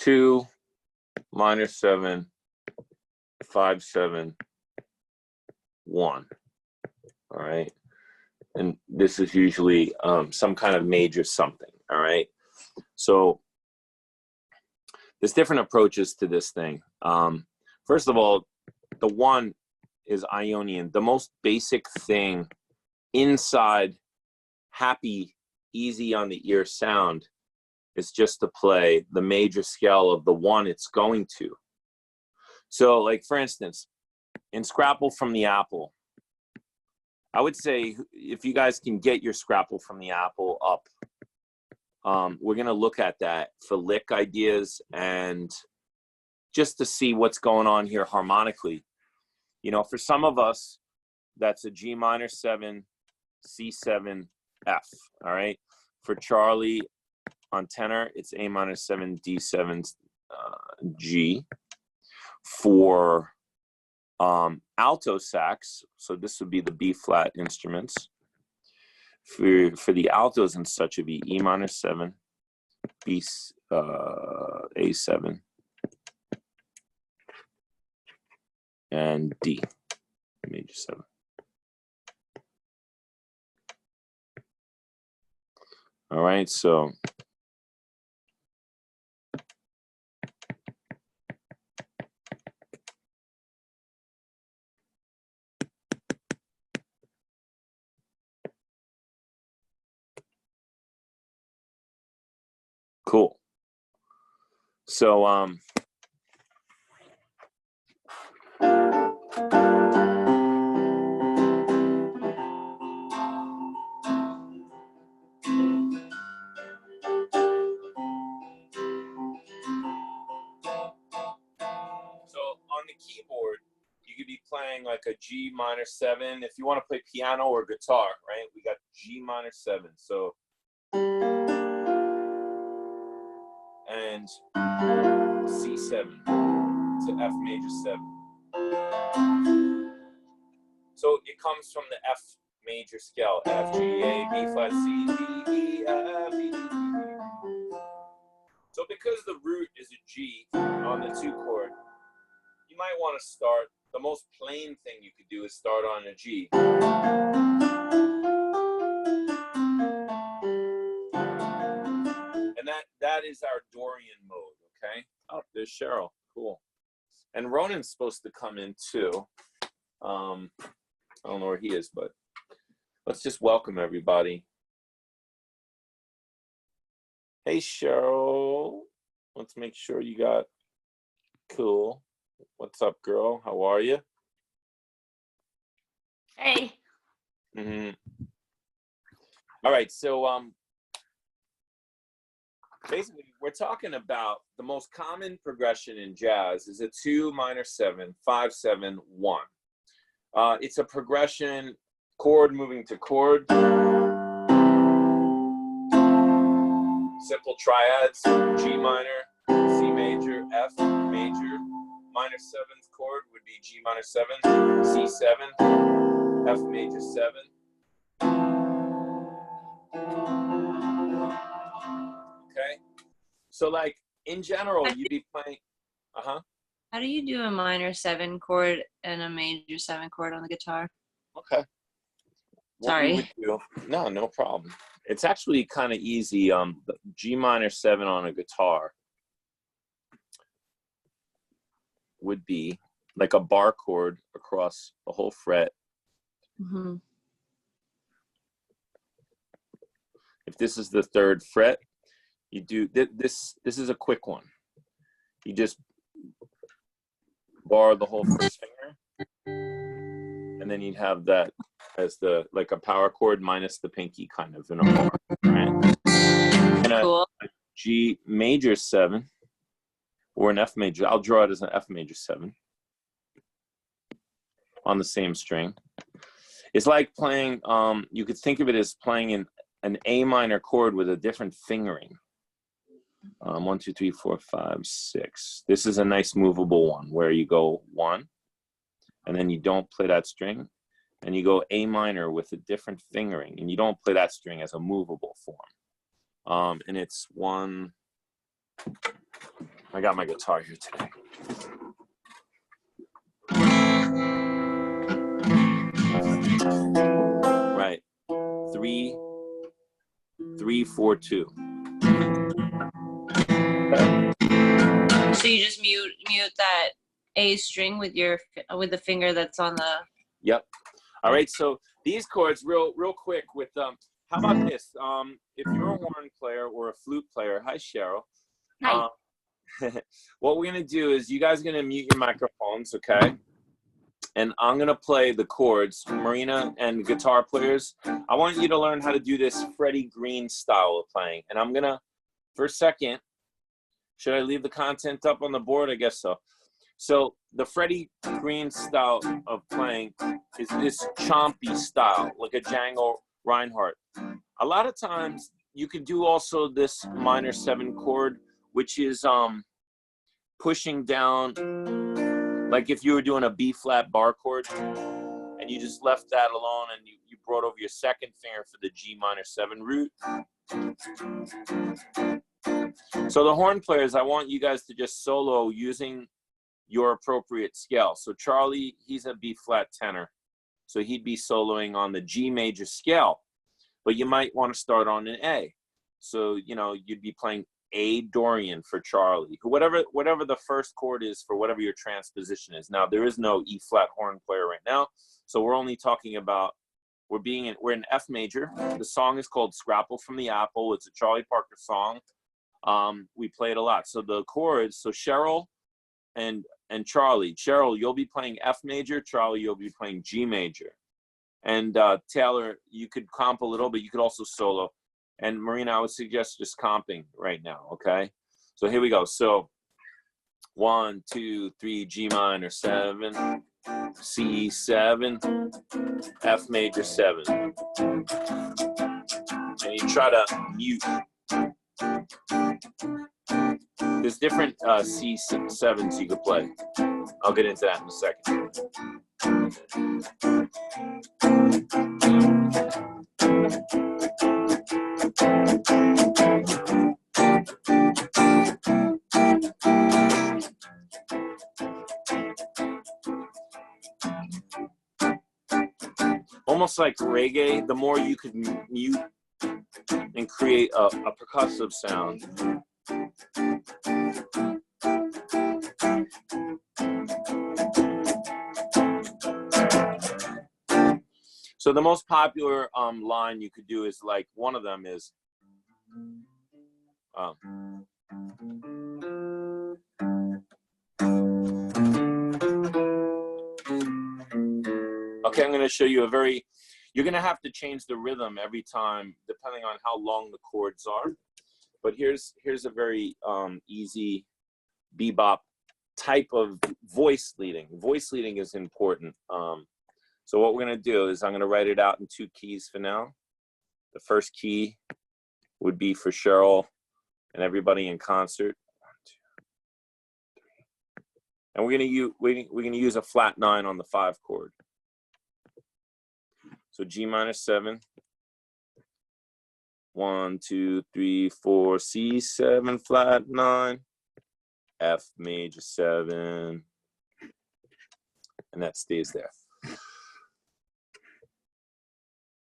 2, minor 7, 5, 7, 1. All right. And this is usually some kind of major something. All right. So there's different approaches to this thing. First of all, the 1 is Ionian. The most basic thing inside happy, easy on the ear sound is just to play the major scale of the 1 it's going to. So like, for instance, in Scrapple from the Apple, I would say if you guys can get your Scrapple from the Apple up, we're going to look at that for lick ideas and just to see what's going on here harmonically. You know, for some of us, that's a G minor 7, C7, F. All right. For Charlie on tenor, it's A minor 7, D7, G. For alto sax, so this would be the B flat instruments. For the altos and such, it'd be E minor 7, B, A7, and D, major 7. All right, so cool. So on the keyboard, you could be playing like a G minor 7. If you want to play piano or guitar, right? We got G minor 7. So, and C7 to F major 7. So it comes from the F major scale. F, G, A, B flat, C, D, E, F, E, D, E. So because the root is a G on the 2 chord, you might want to start, the most plain thing you could do is start on a G. And that is our Dorian mode, okay? Oh, there's Cheryl, cool. And Ronan's supposed to come in too. I don't know where he is, but let's just welcome everybody. Hey, Cheryl. Let's make sure you got cool. What's up, girl? How are you? Hey. Mm-hmm. All right, so basically we're talking about the most common progression in jazz is a 2 minor 7, 5, 7, 1. It's a progression, chord moving to chord. Simple triads, G minor, C major, F major. Minor 7th chord would be G minor 7, C7, F major 7. Okay, so like in general, you'd be playing. How do you do a minor 7 chord and a major 7 chord on the guitar? Okay. Sorry. No, no problem. It's actually kind of easy. The G minor 7 on a guitar would be like a bar chord across the whole fret. Mm-hmm. If this is the 3rd fret, you do this. This is a quick one. You just bar the whole first finger, and then you'd have that as the like a power chord minus the pinky, kind of in a bar. Right? And Cool. a G major 7 or an F major. I'll draw it as an F major 7 on the same string. It's like playing. You could think of it as playing an A minor chord with a different fingering. 1, 2, 3, 4, 5, 6. This is a nice movable one where you go 1, and then you don't play that string, and you go A minor with a different fingering, and you don't play that string as a movable form. And it's 1, I got my guitar here today. Right. 3, 3, 4, 2. So you just mute that A string with the finger that's on the. Yep. All right. So these chords, real quick. With how about this? If you're a horn player or a flute player, hi Cheryl. Hi. What we're gonna do is you guys are gonna mute your microphones, okay? And I'm gonna play the chords. Marina and guitar players, I want you to learn how to do this Freddie Green style of playing. And I'm gonna, for a second, should I leave the content up on the board? I guess so. So the Freddie Green style of playing is this chompy style, like a Django Reinhardt. A lot of times you could do also this minor 7 chord, which is pushing down, like if you were doing a B flat bar chord and you just left that alone and you brought over your second finger for the G minor 7 root. So the horn players, I want you guys to just solo using your appropriate scale. So Charlie, he's a B flat tenor. So he'd be soloing on the G major scale, but you might want to start on an A. So, you know, you'd be playing A Dorian for Charlie, whatever the first chord is for whatever your transposition is. Now, there is no E flat horn player right now. So we're only talking about, we're in F major. The song is called Scrapple from the Apple. It's a Charlie Parker song. We play it a lot. So the chords, so Cheryl and Charlie. Cheryl, you'll be playing F major. Charlie, you'll be playing G major. And Taylor, you could comp a little, but you could also solo. And Marina, I would suggest just comping right now, okay? So here we go. So 1, 2, 3, G minor 7, C 7, F major 7. And you try to mute. There's different C7s you could play. I'll get into that in a second. Almost like reggae, the more you could mute and create a percussive sound. So the most popular line you could do is like, one of them is, okay, I'm going to show you you're going to have to change the rhythm every time depending on how long the chords are. But here's a very easy bebop type of voice leading. Voice leading is important. So what we're going to do is I'm going to write it out in 2 keys for now. The first key would be for Cheryl and everybody in concert. 1, 2, 3. And we're going to use a flat 9 on the 5 chord. So G minor 7. 1, 2, 3, 4, C 7 flat 9, F major 7, and that stays there.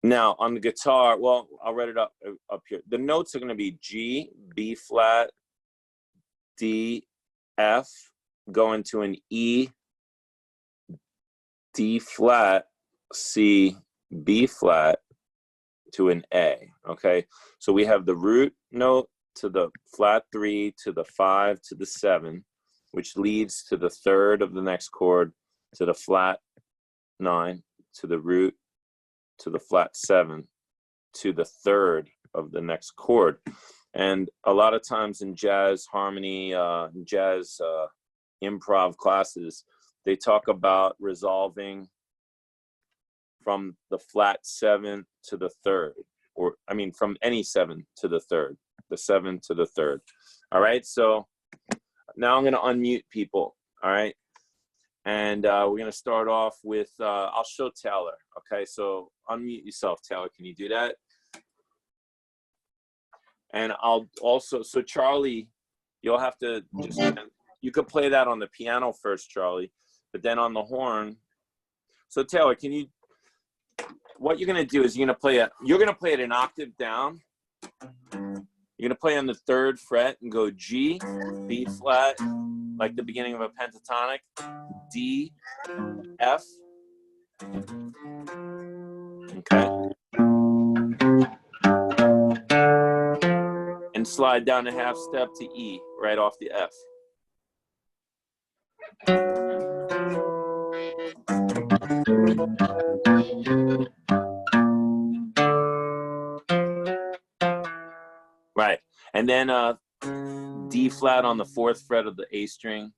Now on the guitar, well, I'll write it up here. The notes are going to be G, B flat, D, F, go into an E, D flat, C, B flat, to an A, okay? So we have the root note to the flat 3 to the 5 to the 7, which leads to the 3rd of the next chord, to the flat 9, to the root, to the flat 7, to the 3rd of the next chord. And a lot of times in jazz harmony, jazz improv classes, they talk about resolving from the flat 7 to the 3rd, or I mean from any 7 to the 3rd, the 7 to the 3rd. All right, so now I'm going to unmute people. All right, and we're going to start off with I'll show Taylor. Okay, so unmute yourself, Taylor. Can you do that? And I'll also, so Charlie, You'll have to just, you could play that on the piano first, Charlie, but then on the horn. So Taylor, can you, what you're going to do is you're going to play it an octave down. You're going to play on the 3rd fret and go G, B flat, like the beginning of a pentatonic, D, F. Okay. And slide down a half step to E, right off the F. Right. And then D flat on the 4th fret of the A string,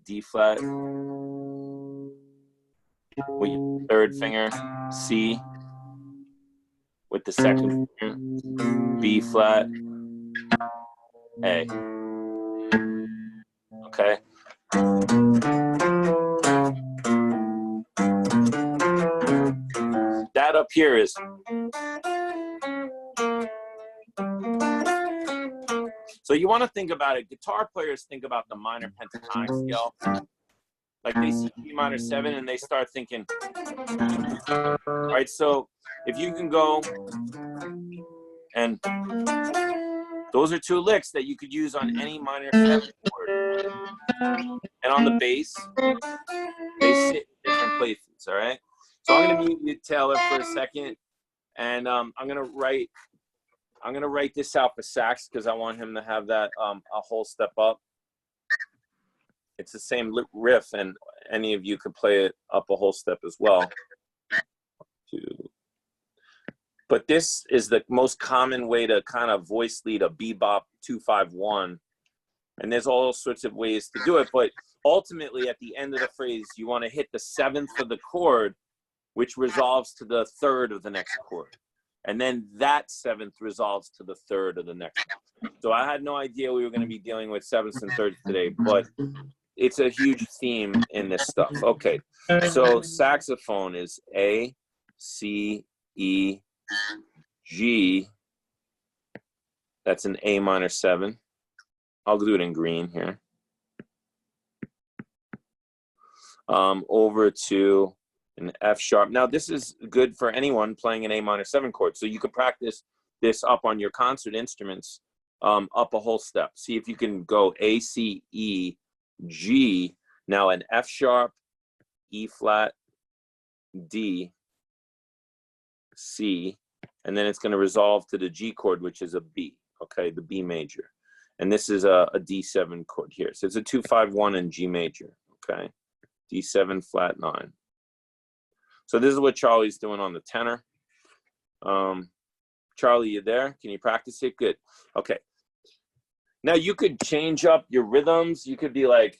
D flat. With your 3rd finger, C. With the 2nd finger, B flat, A. Okay. That up here is. So you want to think about it. Guitar players think about the minor pentatonic scale. Like they see G minor 7 and they start thinking, all right, so if you can go, and those are 2 licks that you could use on any minor 7 chord. And on the bass, they sit in different places, all right? So I'm going to mute you, Taylor, for a second, and I'm going to write this out for sax because I want him to have that a whole step up. It's the same riff, and any of you could play it up a whole step as well. But this is the most common way to kind of voice lead a bebop 2-5-1. And there's all sorts of ways to do it. But ultimately, at the end of the phrase, you want to hit the 7th of the chord, which resolves to the 3rd of the next chord. And then that 7th resolves to the 3rd of the next. So I had no idea we were going to be dealing with 7ths and 3rds today, but it's a huge theme in this stuff. Okay, so saxophone is A, C, E, G. That's an A minor 7. I'll do it in green here. Over to an F sharp. Now this is good for anyone playing an A minor 7 chord. So you could practice this up on your concert instruments up a whole step. See if you can go A, C, E, G. Now an F sharp, E flat, D, C, and then it's going to resolve to the G chord, which is a B, okay, the B major. And this is a D7 chord here. So it's a 2-5-1 in G major, okay? D7 flat 9. So this is what Charlie's doing on the tenor. Charlie, you there? Can you practice it? Good. Okay. Now you could change up your rhythms. You could be like,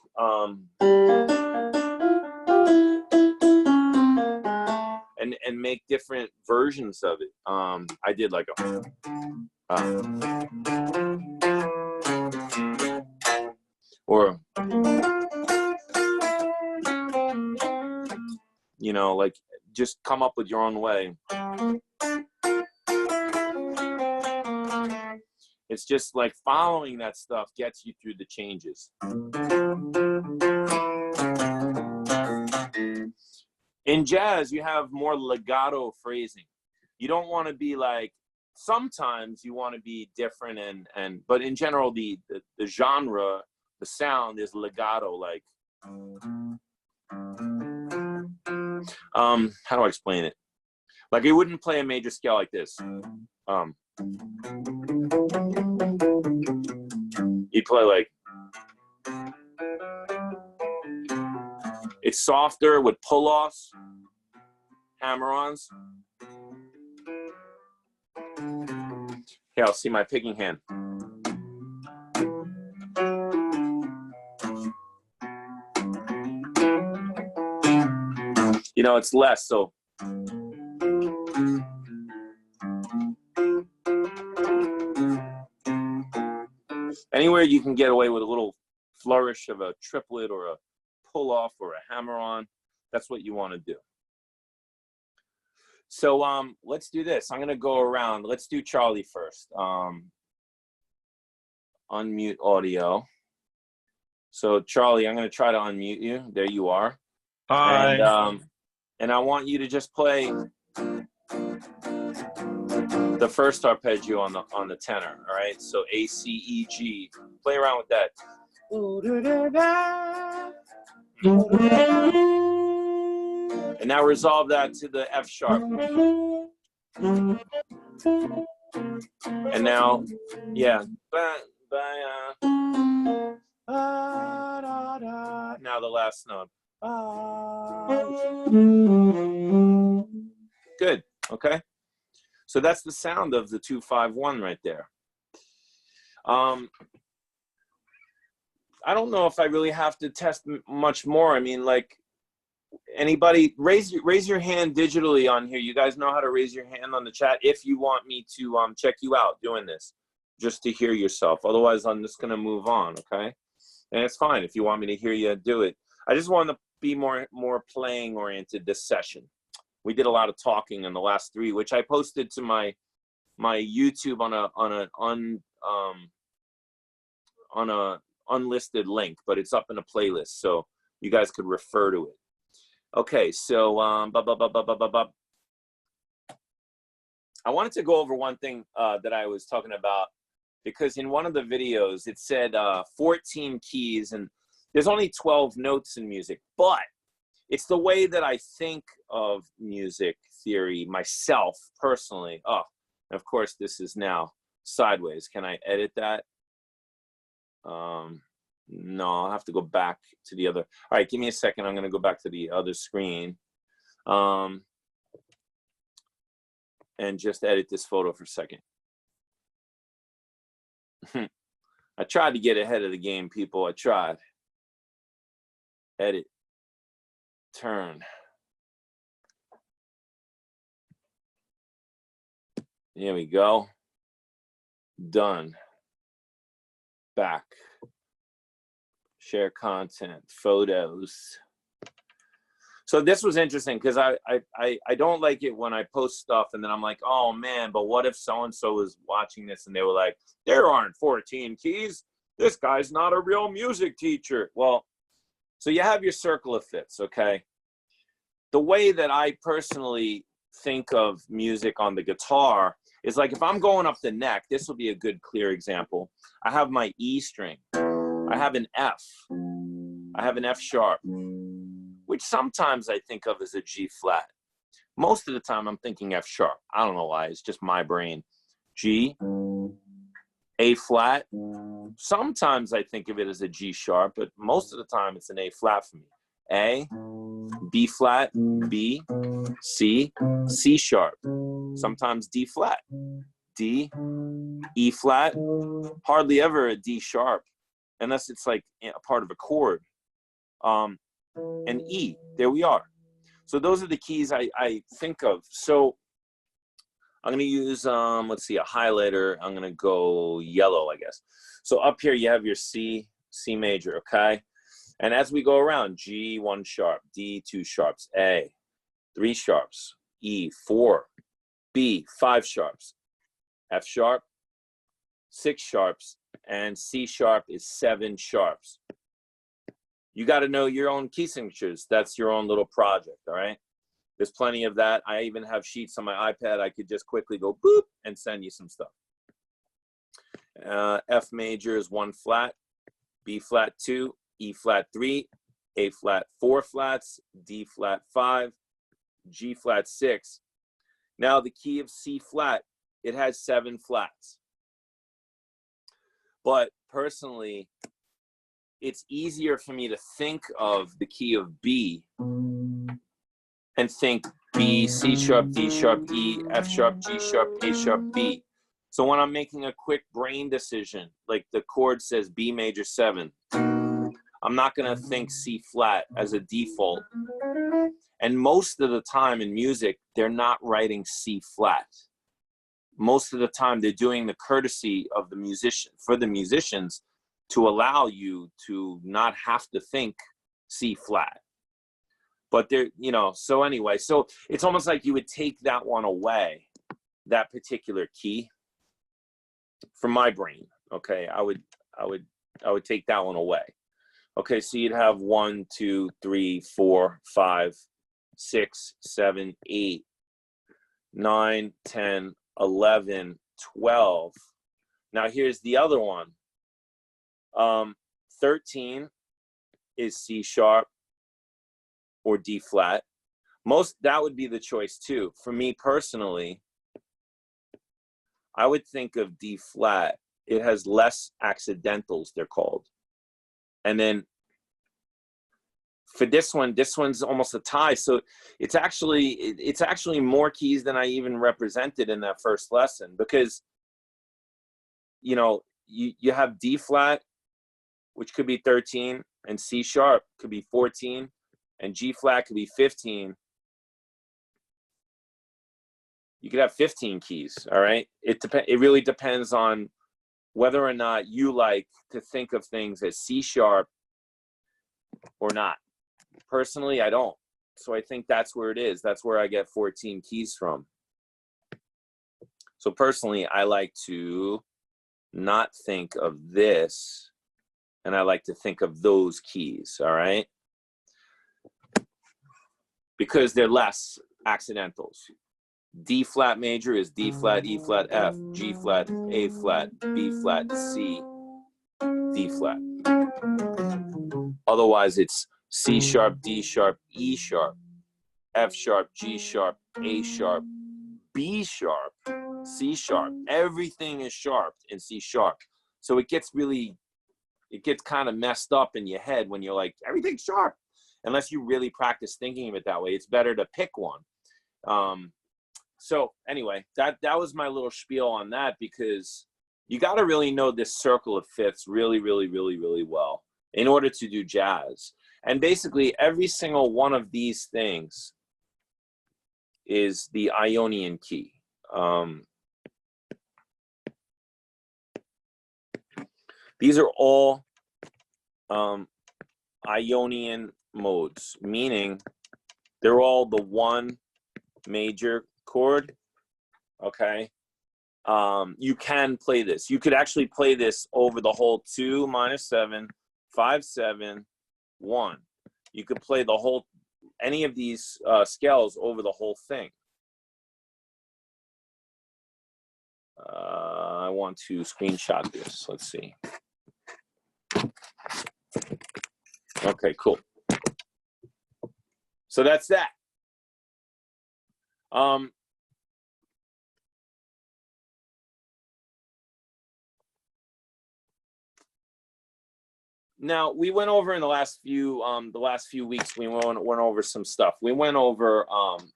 and make different versions of it. I did like a, or, you know, like just come up with your own way. It's just like following that stuff gets you through the changes. In jazz, you have more legato phrasing. You don't want to be like, sometimes you want to be different but in general, the genre, the sound is legato, like, how do I explain it? Like you wouldn't play a major scale like this. You'd play like, it's softer with pull-offs, hammer-ons. Here, I'll see my picking hand. You know, it's less, so. Anywhere you can get away with a little flourish of a triplet or a pull-off or a hammer-on, that's what you want to do. So let's do this. I'm going to go around. Let's do Charlie first. unmute audio. So Charlie, I'm going to try to unmute you. There you are. Hi. And I want you to just play the first arpeggio on the tenor. All right. So A, C, E, G. Play around with that. And now resolve that to the F sharp. And now, yeah. Now the last note. Good. Okay. So that's the sound of the 2-5-1 right there. I don't know if I really have to test much more. I mean, like, anybody raise your hand digitally on here. You guys know how to raise your hand on the chat if you want me to check you out doing this, just to hear yourself. Otherwise, I'm just gonna move on. Okay, and it's fine if you want me to hear you do it. I just want to be more playing oriented this session. We did a lot of talking in the last 3, which I posted to my YouTube on a unlisted link, but it's up in a playlist, so you guys could refer to it. Okay, so I wanted to go over one thing that I was talking about, because in one of the videos it said 14 keys, and there's only 12 notes in music, but it's the way that I think of music theory myself personally. Oh, and of course this is now sideways. Can I edit that? No, I'll have to go back to the other. All right, give me a second. I'm going to go back to the other screen and just edit this photo for a second. I tried to get ahead of the game, people. I tried. Edit. Turn. Here we go. Done. Back. Share content, photos. So this was interesting because I don't like it when I post stuff and then I'm like, oh man, but what if so-and-so was watching this and they were like, there aren't 14 keys. This guy's not a real music teacher. Well, so you have your circle of fifths, okay? The way that I personally think of music on the guitar is like if I'm going up the neck, this will be a good clear example. I have my E string. I have an F. I have an F sharp, which sometimes I think of as a G flat. Most of the time I'm thinking F sharp. I don't know why, it's just my brain. G, A flat. Sometimes I think of it as a G sharp, but most of the time it's an A flat for me. A, B flat, B, C, C sharp. Sometimes D flat, D, E flat, hardly ever a D sharp, unless it's like a part of a chord. And E, there we are. So those are the keys I think of. So I'm gonna use, let's see, a highlighter. I'm gonna go yellow, I guess. So up here you have your C, C major, okay? And as we go around, G, 1 sharp, D, 2 sharps, A, 3 sharps, E, 4, B, 5 sharps, F sharp, 6 sharps, and C sharp is 7 sharps. You got to know your own key signatures. That's your own little project, all right? There's plenty of that. I even have sheets on my iPad. I could just quickly go boop and send you some stuff. F major is 1 flat, B flat 2, E flat 3, A flat 4 flats, D flat 5, G flat 6. Now the key of C flat, it has 7 flats. But personally, it's easier for me to think of the key of B and think B, C sharp, D sharp, E, F sharp, G sharp, A sharp, B. So when I'm making a quick brain decision, like the chord says B major 7, I'm not going to think C flat as a default. And most of the time in music, they're not writing C flat. Most of the time, they're doing the courtesy of the musician, for the musicians, to allow you to not have to think C flat. But they're, you know, so anyway, so it's almost like you would take that one away, that particular key, from my brain. Okay, I would take that one away. Okay, so you'd have 1, 2, 3, 4, 5, 6, 7, 8, 9, 10, 11, 12. Now here's the other one. 13 is C sharp or D flat. That would be the choice too. For me personally, I would think of D flat. It has less accidentals, they're called. And then for this one's almost a tie. So it's actually more keys than I even represented in that first lesson, because you have D flat, which could be 13, and C sharp could be 14, and G flat could be 15. You could have 15 keys, all right? It really depends on whether or not you like to think of things as C sharp or not. Personally, I don't. So I think that's where it is. That's where I get 14 keys from. So personally, I like to not think of this, and I like to think of those keys, all right? Because they're less accidentals. D flat major is D flat, E flat, F, G flat, A flat, B flat, C, D flat. Otherwise, it's C sharp, D sharp, E sharp, F sharp, G sharp, A sharp, B sharp, C sharp. Everything is sharp in C sharp. So it gets kind of messed up in your head when you're like, everything's sharp. Unless you really practice thinking of it that way, it's better to pick one. So anyway, that was my little spiel on that, because you got to really know this circle of fifths really, really, really, really well in order to do jazz. And basically every single one of these things is the Ionian key. These are all Ionian modes, meaning they're all the one major chord. Okay. You can play this. You could actually play this over the whole 2 minus 7, 5, 7, 1. You could play the whole, any of these scales over the whole thing. I want to screenshot this. Let's see. Okay, cool. So that's that. Now we went over in the last few weeks. We went over some stuff. We went over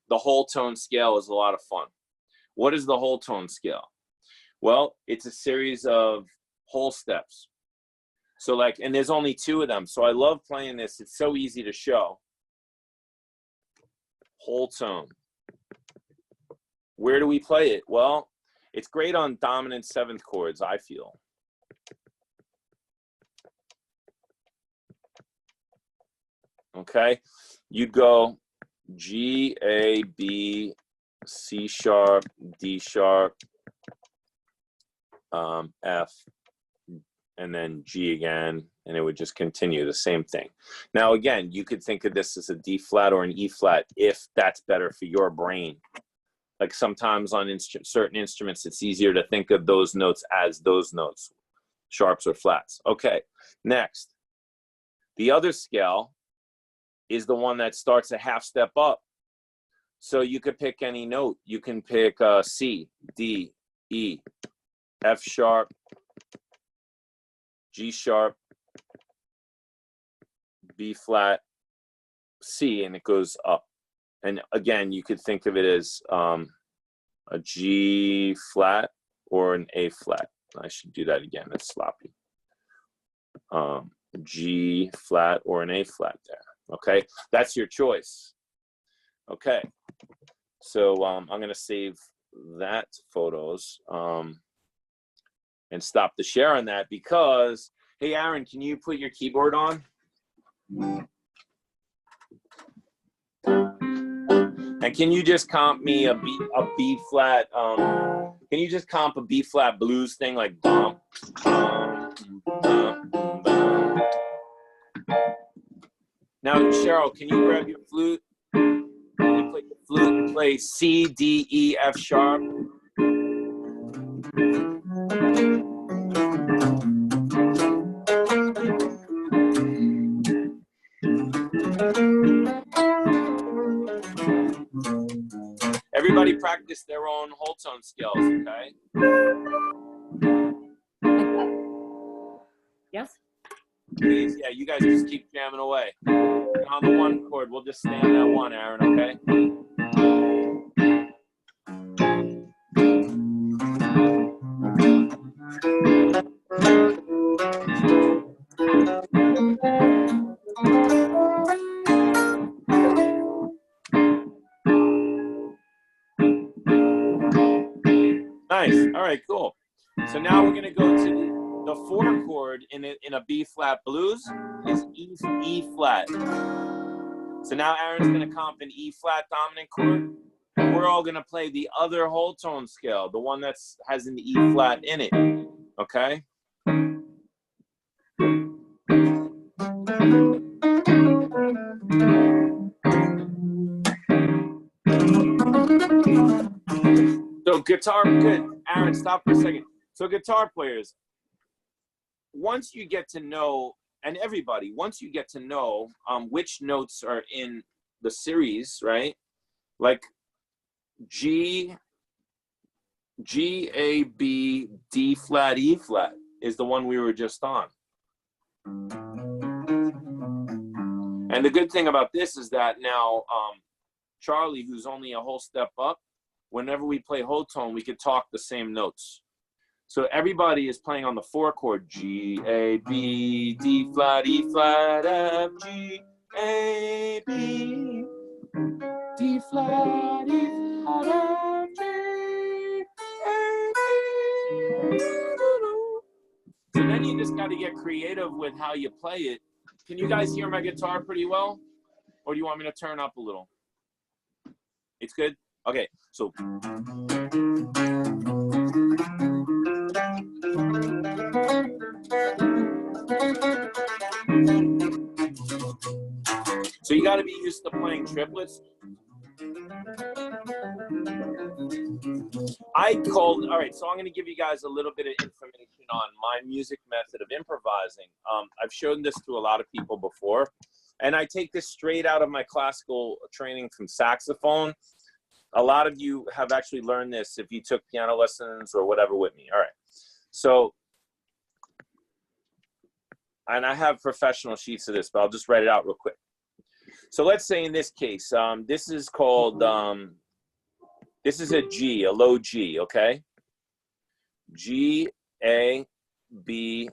the whole tone scale is a lot of fun. What is the whole tone scale? Well, it's a series of whole steps. So like, and there's only 2 of them. So I love playing this. It's so easy to show. Whole tone. Where do we play it? Well, it's great on dominant 7th chords, I feel. Okay, you'd go G, A, B, C sharp, D sharp, F, and then G again, and it would just continue the same thing. Now, again, you could think of this as a D flat or an E flat if that's better for your brain. Like sometimes on certain instruments, it's easier to think of those notes as those notes, sharps or flats. Okay, next. The other scale is the one that starts a half step up. So you could pick any note. You can pick C, D, E, F sharp, G sharp, B flat, C, and it goes up. And again, you could think of it as a G flat or an A flat. I should do that again. That's sloppy. G flat or an A flat there. Okay, that's your choice. Okay, so I'm going to save that photos and stop the share on that because, hey, Aaron, can you put your keyboard on? And can you just comp me a B flat Can you just comp a B flat blues thing like bum, bum, bum, bum. Now, Cheryl, can you grab your flute? Can you play the flute and play C, D, E, F sharp? Everybody practice their own whole tone scales, okay? Yes. Please, yeah, you guys just keep jamming away. And on the one chord, we'll just stay on that one, Aaron, okay? Nice. All right, cool. So now we're gonna go to the 4 chord in a B flat blues is E flat. So now Aaron's gonna comp an E flat dominant chord, and we're all gonna play the other whole tone scale, the one that's has an E flat in it. Okay. So guitar, good. Aaron, stop for a second. So guitar players, once you get to know, and everybody, once you get to know which notes are in the series, right? Like G, A, B, D flat, E flat is the one we were just on. And the good thing about this is that now Charlie, who's only a whole step up, whenever we play whole tone, we could talk the same notes. So everybody is playing on the 4 chord, G, A, B, D flat, E flat, F, G, A, B, D flat, E flat, F, G, A, B. So then you just got to get creative with how you play it. Can you guys hear my guitar pretty well? Or do you want me to turn up a little? It's good? Okay, so. So you got to be used to playing triplets. All right, so I'm going to give you guys a little bit of information on my music method of improvising. I've shown this to a lot of people before, and I take this straight out of my classical training from saxophone. A lot of you have actually learned this if you took piano lessons or whatever with me. All right, so, and I have professional sheets of this, but I'll just write it out real quick. So let's say in this case, this is called, this is a G, a low G, okay? G, A, B,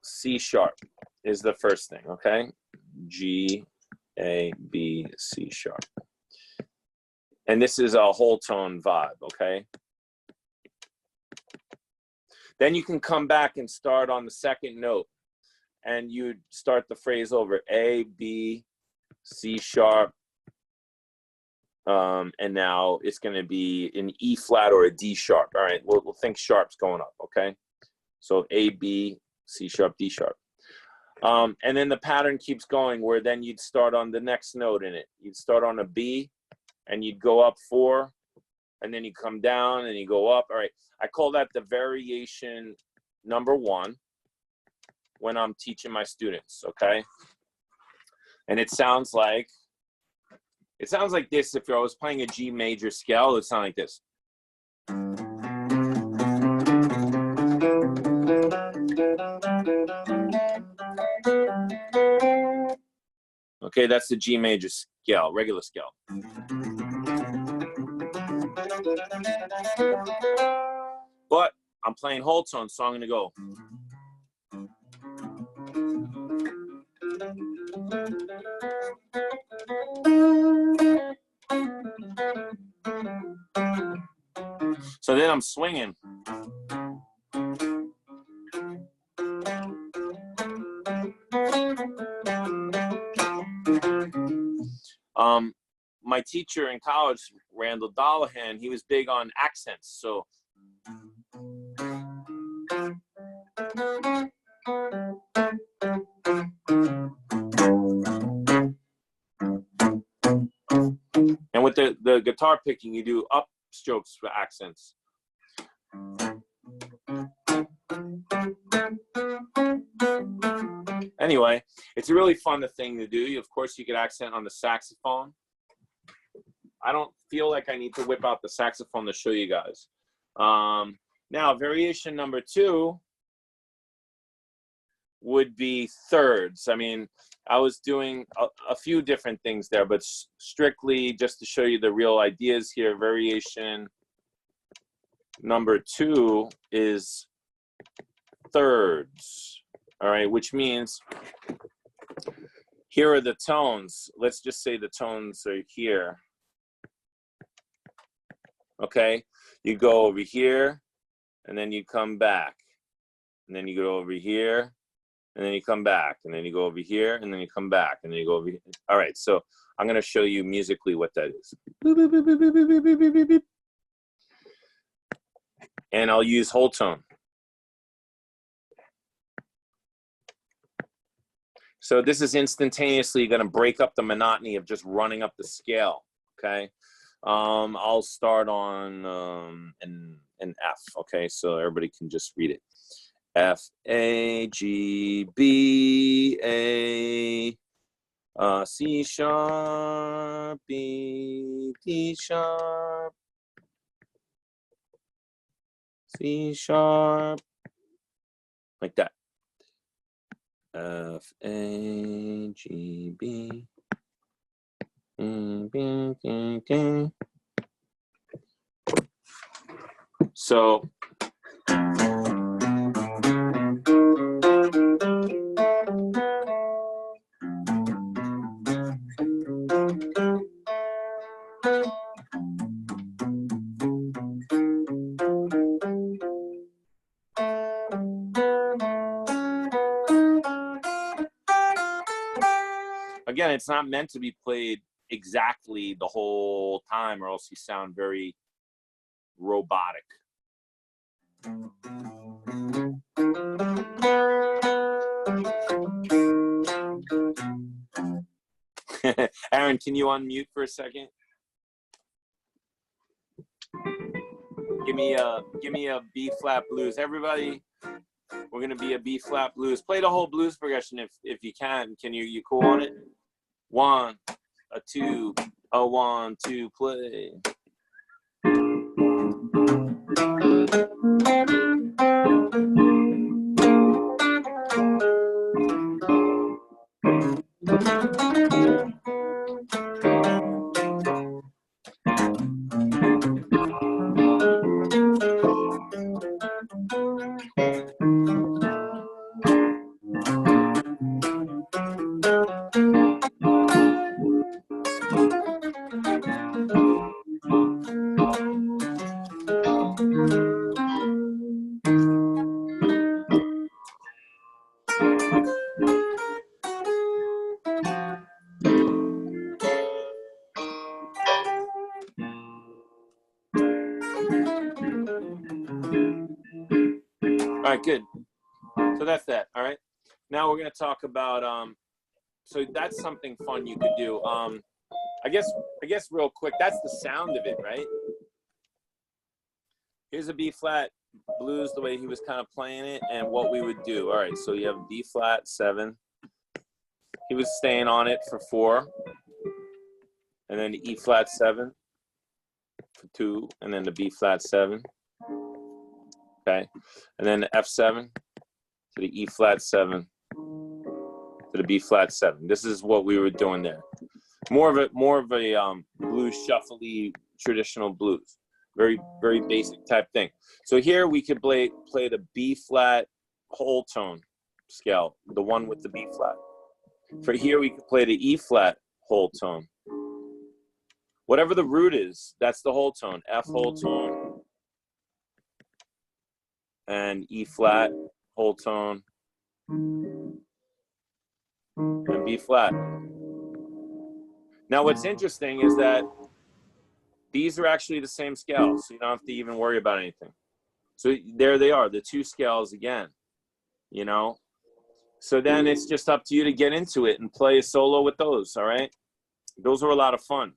C sharp is the first thing, okay? G, A, B, C sharp. And this is a whole tone vibe, okay? Then you can come back and start on the second note, and you start the phrase over, A, B, C sharp, and now it's going to be an E flat or a D sharp. All right, we'll think sharps going up, okay? So A, B, C sharp, D sharp. And then the pattern keeps going where then you'd start on the next note in it. You'd start on a B, and you'd go up 4, and then you come down and you go up. All right, I call that the variation number 1 when I'm teaching my students, okay? And it sounds like this. If I was playing a G major scale, it would sound like this. Okay, that's the G major scale, regular scale. But I'm playing whole tone, so I'm gonna go. So then I'm swinging. My teacher in college, Randall Dollahan, he was big on accents. So And with the guitar picking, you do up strokes for accents. Anyway, it's a really fun thing to do. Of course, you could accent on the saxophone. I don't feel like I need to whip out the saxophone to show you guys. Now, variation number 2 would be thirds. I mean, I was doing a few different things there, but strictly just to show you the real ideas here, variation number 2 is thirds, all right, which means here are the tones. Let's just say the tones are here. Okay, you go over here, and then you come back, and then you go over here, and then you come back, and then you go over here, and then you come back, and then you go over here. All right, so I'm going to show you musically what that is. And I'll use whole tone. So this is instantaneously going to break up the monotony of just running up the scale, okay? I'll start on an F, okay? So everybody can just read it. F, A, G, B, A, C sharp, B, D sharp, C sharp, like that. F, A, G, B, So again, it's not meant to be played exactly the whole time, or else you sound very robotic. Aaron, can you unmute for a second? Give me a B flat blues. Everybody, we're gonna be a B flat blues. Play the whole blues progression if you can. Can you cool on it? 1, a 2, a 1, 2, play. All right, good. So that's that. All right. Now we're going to talk about so that's something fun you could do. I guess real quick, that's the sound of it, right? Here's a B flat blues the way he was kind of playing it and what we would do. All right, so you have B flat 7. He was staying on it for 4. And then the E flat 7 for 2, and then the B flat 7. Okay. And then the F7 to the E flat 7 to the B flat 7. This is what we were doing there. More of a blues shuffly traditional blues. Very, very basic type thing. So here we could play the B flat whole tone scale, the one with the B flat. For here we could play the E flat whole tone. Whatever the root is, that's the whole tone. F whole tone and E flat whole tone and B flat. Now what's interesting is that these are actually the same scale, so you don't have to even worry about anything. So there they are, the 2 scales again. you know? So then it's just up to you to get into it and play a solo with those, all right? Those were a lot of fun.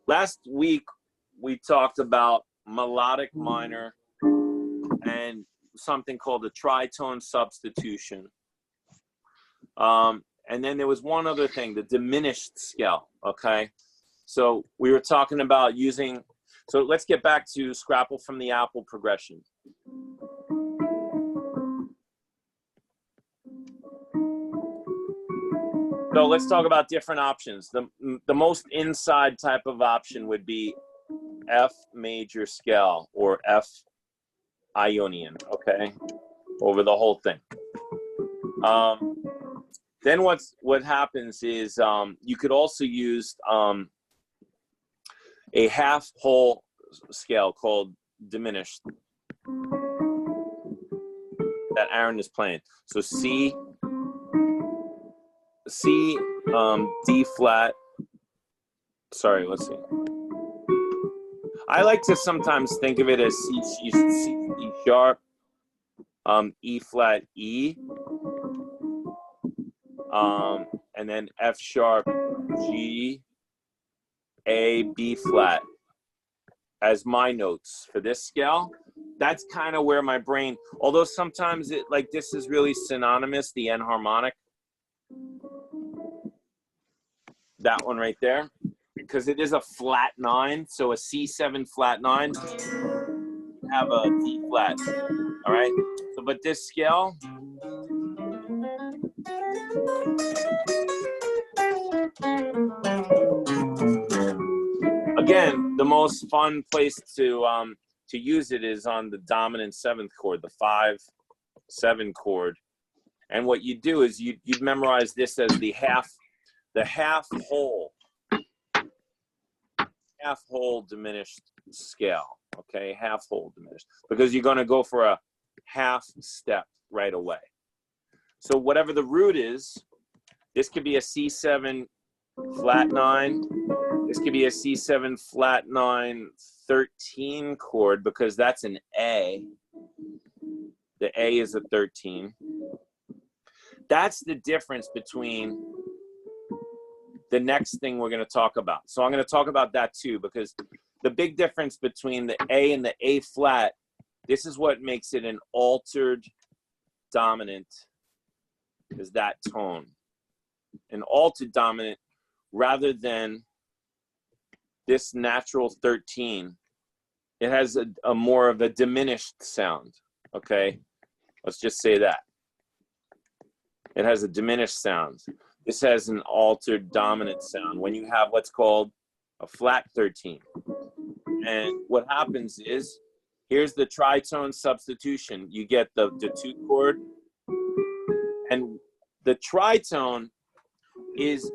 Last week, we talked about melodic minor and something called the tritone substitution. And then there was one other thing, the diminished scale, okay? So we were talking about using, so let's get back to Scrapple from the Apple progression. So let's talk about different options. The most inside type of option would be F major scale or F Ionian, okay, over the whole thing. Then what happens is you could also use a half whole scale called diminished that Aaron is playing. So C, D flat. Sorry, let's see. I like to sometimes think of it as C sharp, E flat, E, and then F sharp, G, A, B flat as my notes for this scale. That's kind of where my brain, although sometimes it like this is really synonymous, the enharmonic, that one right there, because it is a flat 9. So a C7 flat 9, have a D flat. All right. So, but this scale, again, the most fun place to use it is on the dominant 7th chord, the 5-7 chord. And what you do is you'd memorize this as the half whole diminished scale. Okay, half whole diminished, because you're going to go for a half step right away. So whatever the root is, this could be a C7 flat 9. This could be a C7 flat 9 13 chord, because that's an A. The A is a 13. That's the difference between the next thing we're going to talk about. So I'm going to talk about that too, because the big difference between the A and the A flat, this is what makes it an altered dominant, is that tone. An altered dominant rather than this natural 13. It has a more of a diminished sound, okay? Let's just say that. It has a diminished sound. This has an altered dominant sound when you have what's called a flat 13. And what happens is, here's the tritone substitution. You get the 2 chord, and the tritone is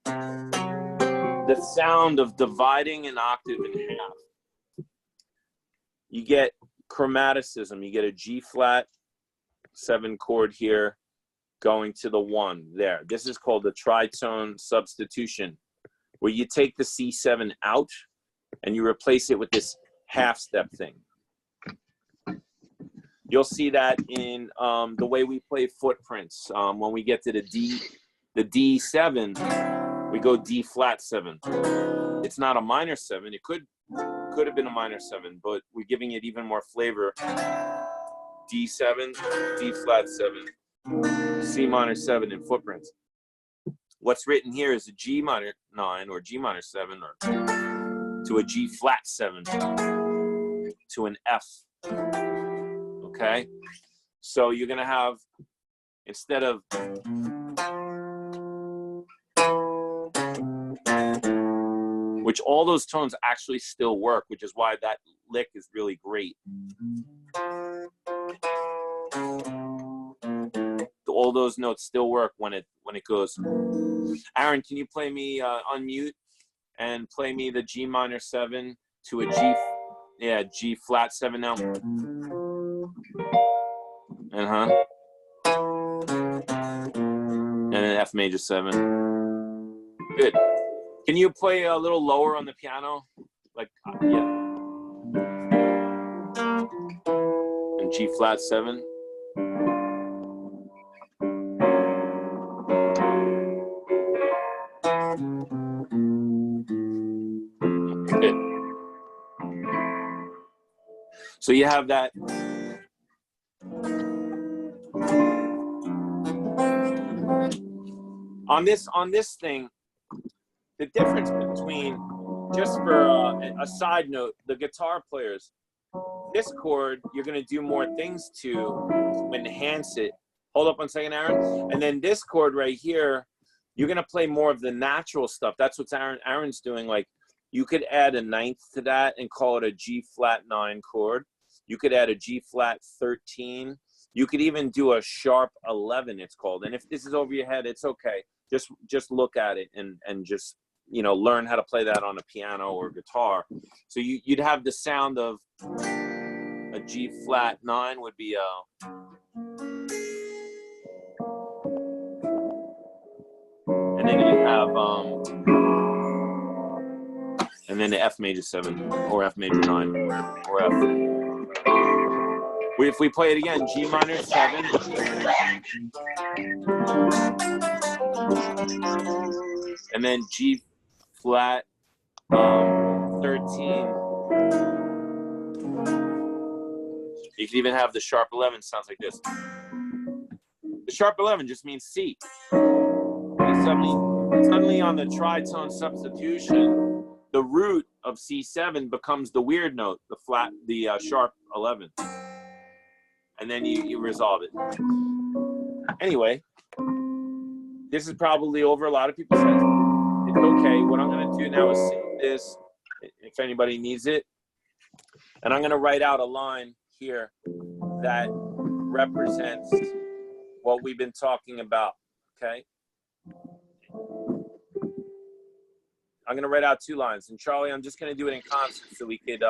the sound of dividing an octave in half. You get chromaticism. You get a G flat 7 chord here going to the 1 there. This is called the tritone substitution, where you take the C7 out and you replace it with this half step thing. You'll see that in the way we play footprints. When we get to the D7, we go D flat 7. It's not a minor 7. It could have been a minor 7, but we're giving it even more flavor. D7, D flat 7, C minor 7 in footprints. What's written here is a G minor 9 or G minor 7 or to a G flat 7 to an F. Okay? So you're going to have, instead of which all those tones actually still work, which is why that lick is really great. All those notes still work when it goes. Aaron, can you play me unmute and play me the G minor 7 to a G flat 7 now? And an F major 7. Good. Can you play a little lower on the piano? Yeah. And G flat 7. Good. So you have that. On this thing, the difference between, just for a side note, the guitar players, this chord, you're going to do more things to enhance it. Hold up 1 second, Aaron. And then this chord right here, you're going to play more of the natural stuff. That's what Aaron's doing. Like, you could add a 9th to that and call it a G flat 9 chord. You could add a G flat 13. You could even do a sharp 11, it's called. And if this is over your head, it's okay. Just look at it and just, you know, learn how to play that on a piano or guitar. So you'd have the sound of a G flat 9 would be a, and then you have and then the F major 7 or F major 9 or F. If we play it again, G minor 7, and then G flat 13. You can even have the sharp 11, sounds like this. The sharp 11 just means C. And suddenly on the tritone substitution, the root of C7 becomes the weird note, the sharp 11. And then you resolve it. Anyway, this is probably over a lot of people's heads. It's okay. What I'm going to do now is save this, if anybody needs it. And I'm going to write out a line here that represents what we've been talking about, okay? I'm going to write out 2 lines. And Charlie, I'm just going to do it in concert so we could,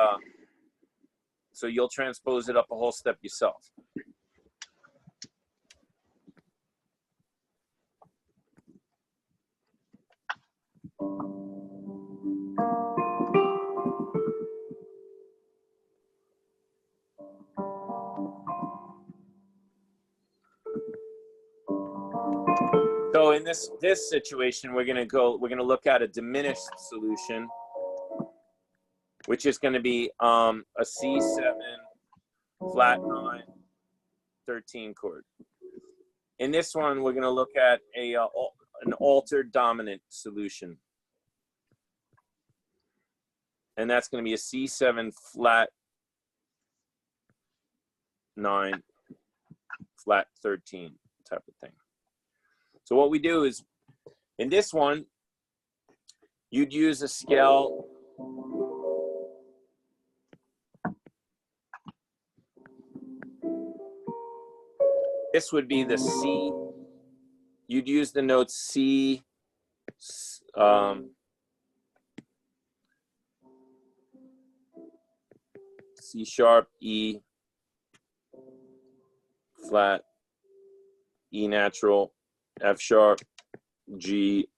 so you'll transpose it up a whole step yourself. So in this situation, we're gonna look at a diminished solution, which is going to be a C7 flat 9 13 chord. In this one, we're going to look at an altered dominant solution, and that's going to be a C7 flat 9 flat 13 type of thing. So what we do is, in this one, you'd use a scale this would be the C. You'd use the note C, C sharp, E flat, E natural, F sharp, G,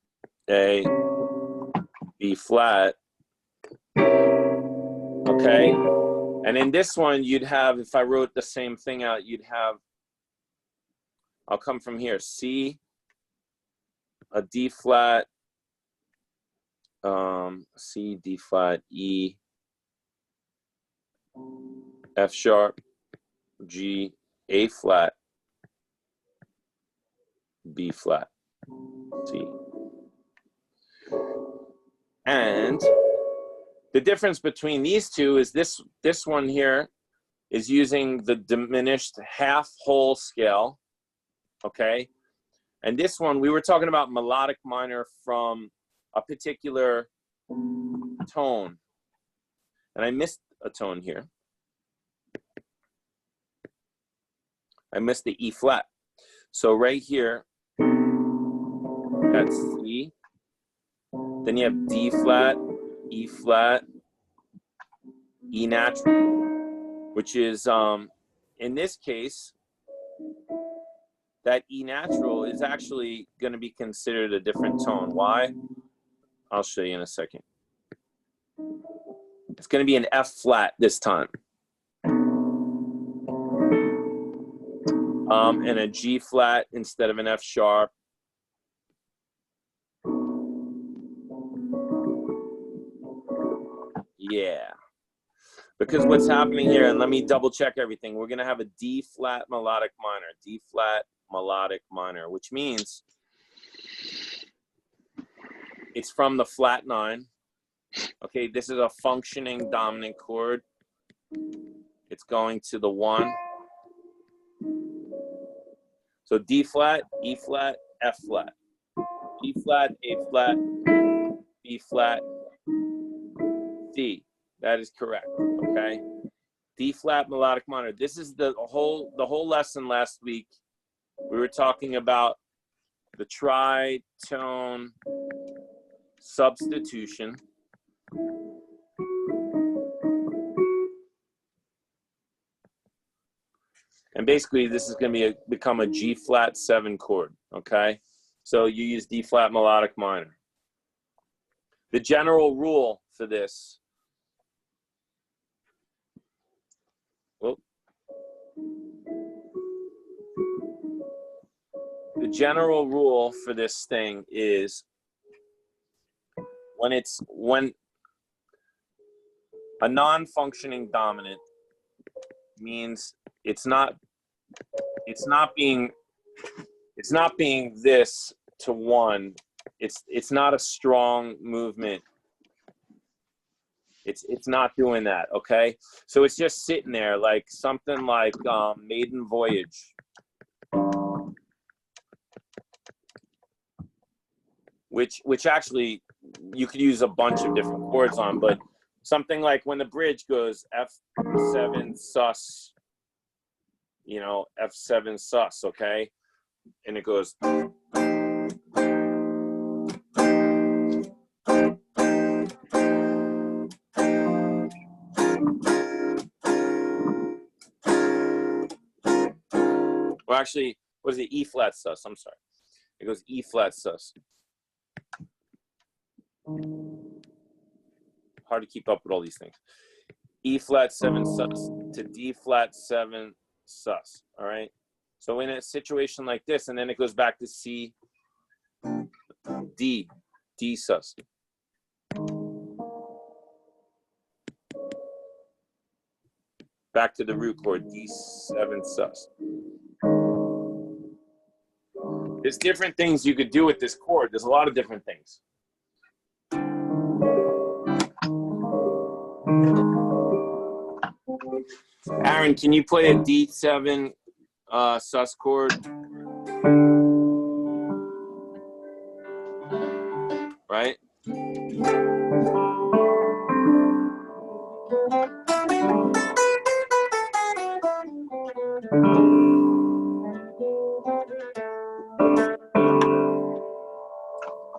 A, B flat. Okay. And in this one, you'd have, if I wrote the same thing out, you'd have, I'll come from here, C, a D flat, C, D flat, E, F sharp, G, A flat, B flat, C. And the difference between these two is this one here is using the diminished half whole scale, okay? And this one, we were talking about melodic minor from a particular tone. And I missed a tone here. I missed the E flat. So right here, that's C. Then you have D flat, E flat, E natural, which is, in this case, that E natural is actually going to be considered a different tone. Why? I'll show you in a second. It's going to be an F flat this time. And a G flat instead of an F sharp. Yeah. Because what's happening here, and let me double check everything, we're going to have a D flat melodic minor, D flat melodic minor, which means it's from the flat 9. Okay, this is a functioning dominant chord. It's going to the 1. So D flat, E flat, F flat, E flat, A flat, B flat, C. That is correct. Okay. D flat melodic minor. This is the whole lesson last week. We were talking about the tritone substitution. And basically, this is going to become a G flat 7 chord. Okay. So you use D flat melodic minor. The general rule for this. The general rule for this thing is when a non-functioning dominant means it's not being this to 1. It's not a strong movement. It's not doing that, okay? So it's just sitting there like something like Maiden Voyage. Which actually you could use a bunch of different chords on, but something like when the bridge goes F7 sus, you know, F7 sus, okay? And it goes. Well, actually, what is it? E flat sus, I'm sorry. It goes E flat sus. Hard to keep up with all these things. E flat 7 sus to D flat 7 sus. All right. So in a situation like this, and then it goes back to C, D sus. Back to the root chord, D7 sus. There's different things you could do with this chord. There's a lot of different things. Aaron, can you play a D7 sus chord? Right?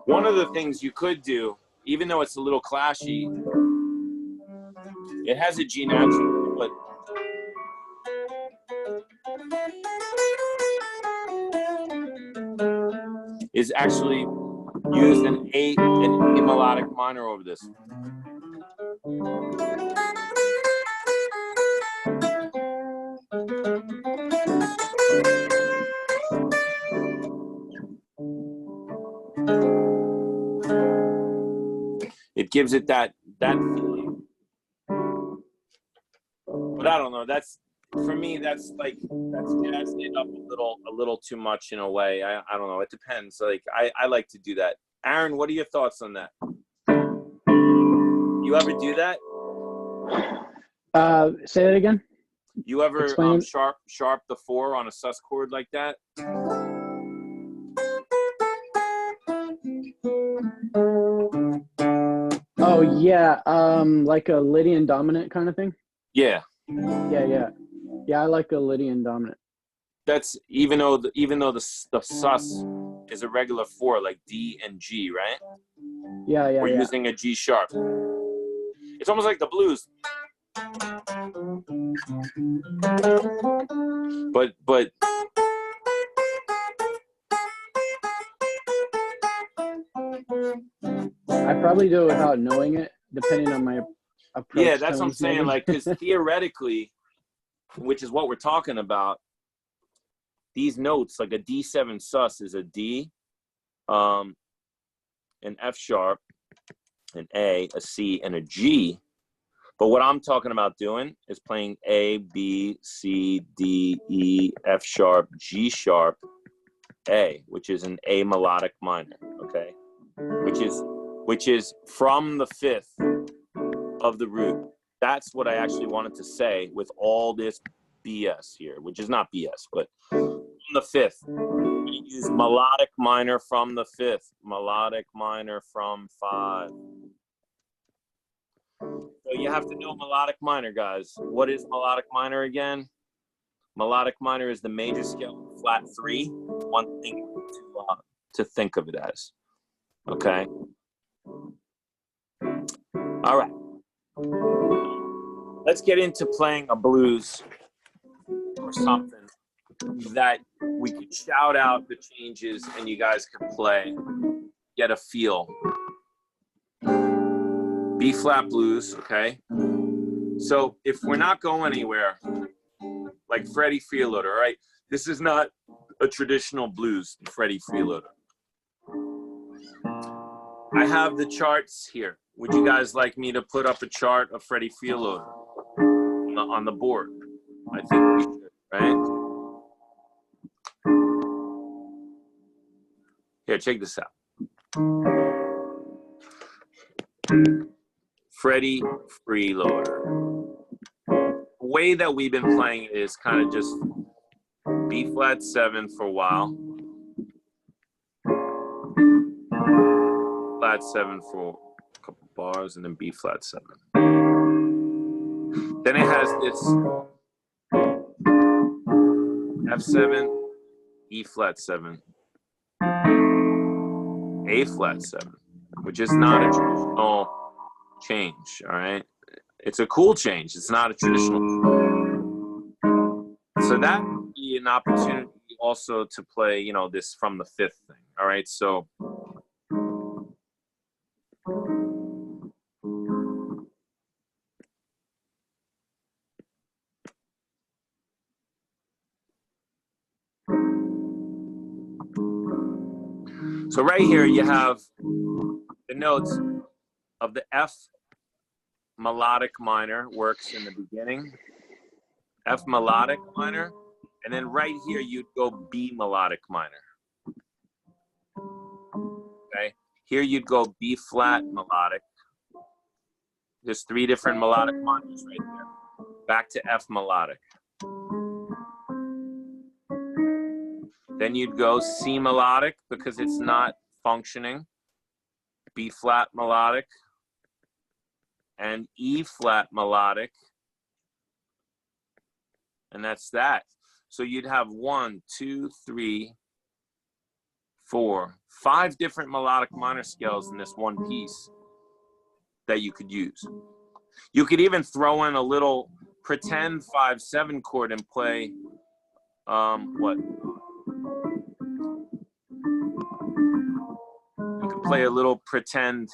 One of the things you could do, even though it's a little clashy, it has a G natural, but is actually used an A melodic minor over this. It gives it that feeling. But I don't know. That's for me. That's jazzed it up a little too much in a way. I don't know. It depends. Like I like to do that. Aaron, what are your thoughts on that? You ever do that? Say that again. You ever sharp the 4 on a sus chord like that? Oh yeah, like a Lydian dominant kind of thing. Yeah. Yeah. I like a Lydian dominant. That's even though the sus is a regular 4, like D and G, right? Yeah. We're using a G sharp. It's almost like the blues. But I probably do it without knowing it, depending on my approach Yeah, that's what I'm tones, saying. maybe? Like, because theoretically, which is what we're talking about, these notes, like a D7 sus is a D, an F sharp, an A, a C, and a G. But what I'm talking about doing is playing A, B, C, D, E, F sharp, G sharp, A, which is an A melodic minor, okay? Which is from the fifth of the root. That's what I actually wanted to say with all this BS here, which is not BS, but from the fifth. We use melodic minor from the fifth, melodic minor from 5. So you have to know melodic minor, guys. What is melodic minor again? Melodic minor is the major scale flat 3. One thing to think of it as. Okay. All right. Let's get into playing a blues or something that we could shout out the changes and you guys could play, get a feel. B flat blues, okay? So if we're not going anywhere, like Freddie Freeloader, right? This is not a traditional blues, Freddie Freeloader. I have the charts here. Would you guys like me to put up a chart of Freddie Freeloader on the board? I think we should, right? Here, check this out. Freddie Freeloader. The way that we've been playing it is kind of just B flat 7 for a while. Flat 7 for a couple bars, and then B flat 7. Then it has this F7, E flat 7, A flat 7, which is not a traditional change, all right? It's a cool change. It's not a traditional. So that would be an opportunity also to play, you know, this from the fifth thing, all right? So right here you have the notes of the F melodic minor works in the beginning, F melodic minor, and then right here you'd go B melodic minor. Okay, here you'd go B flat melodic. There's 3 different melodic minors right there. Back to F melodic. Then you'd go C melodic because it's not functioning. B flat melodic. And E flat melodic. And that's that. So you'd have 1, 2, 3, 4, 5 different melodic minor scales in this one piece that you could use. You could even throw in a little pretend 5/7 chord and play what? You could play a little pretend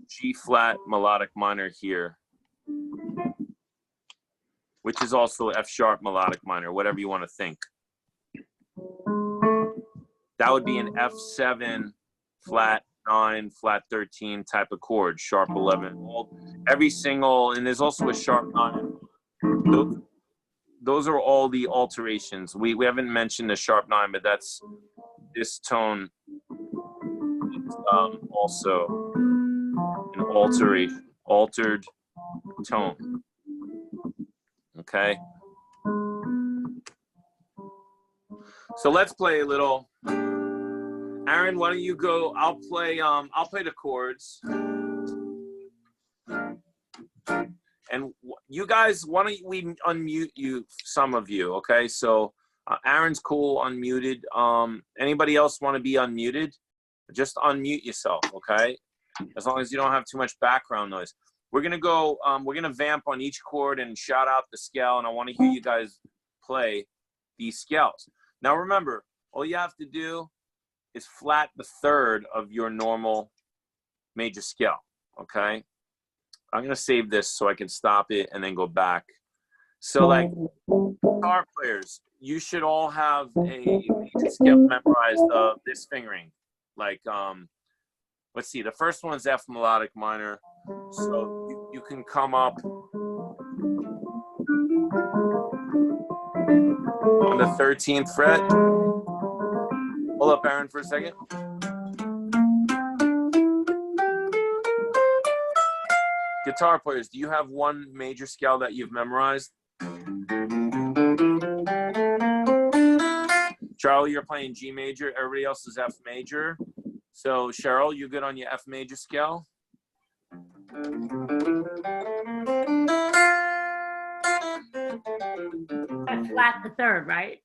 G flat melodic minor here, which is also F sharp melodic minor, whatever you want to think. That would be an F7 flat 9, flat 13 type of chord, sharp 11. Every single, and there's also a sharp 9. Those are all the alterations. We haven't mentioned the sharp 9, but that's this tone. It's also an altered tone. Okay. So let's play a little. Aaron, why don't you go? I'll play the chords. And you guys, why don't we unmute you, some of you, okay? So Aaron's cool, unmuted. Anybody else want to be unmuted? Just unmute yourself, okay? As long as you don't have too much background noise. We're gonna go, we're gonna vamp on each chord and shout out the scale, and I want to hear you guys play these scales. Now remember, all you have to do is flat the third of your normal major scale, okay? I'm going to save this so I can stop it and then go back. So like guitar players, you should all have a major scale memorized of this fingering. Like, let's see, the first one's F melodic minor. So you can come up on the 13th fret. Hold up, Aaron, for a second. Guitar players, do you have one major scale that you've memorized? Charlie, you're playing G major. Everybody else is F major. So Cheryl, you good on your F major scale? That's flat the third, right?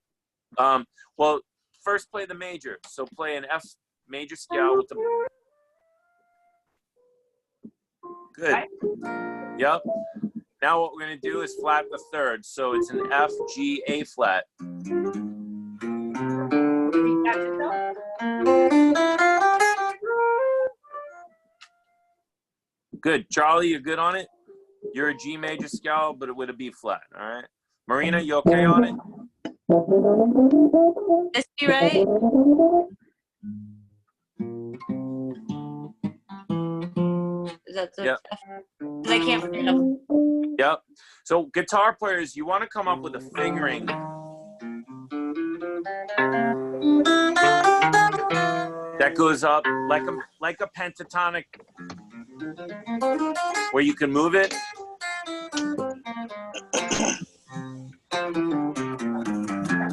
Well, first play the major. So play an F major scale with the. Good. Right. Yep. Now what we're going to do is flat the third. So it's an F, G, A flat. You got yourself? Good. Charlie, you're good on it? You're a G major scale, but with a B flat. All right. Marina, you okay on it? This be right? Is that the Yep. Because I can't read them. Yep. So guitar players, you want to come up with a fingering that goes up like a pentatonic, where you can move it.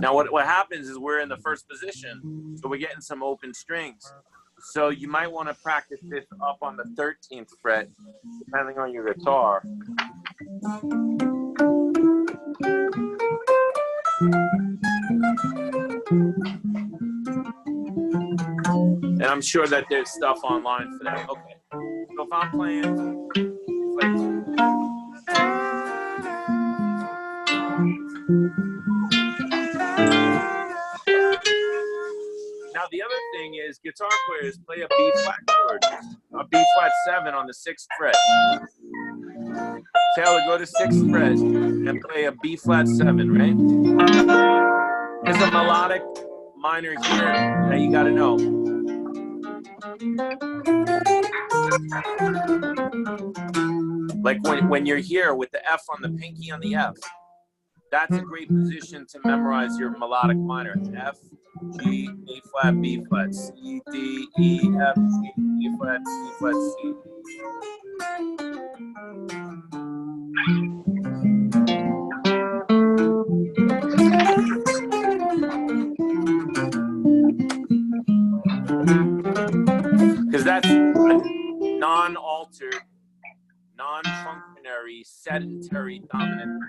Now what happens is we're in the first position, so we're getting some open strings. So you might want to practice this up on the 13th fret, depending on your guitar. And I'm sure that there's stuff online for that. Okay. So if I'm playing, now the other thing is guitar players play a B flat chord, a B flat 7 on the 6th fret. Taylor, go to 6th fret and play a B flat 7, right? There's a melodic minor here that you got to know. Like when you're here with the F on the pinky on the F, that's a great position to memorize your melodic minor. F, G, A flat, B flat, C, D, E, F, G, E flat, C flat, C. Because that's a non-altered, non-functionary, sedentary dominant.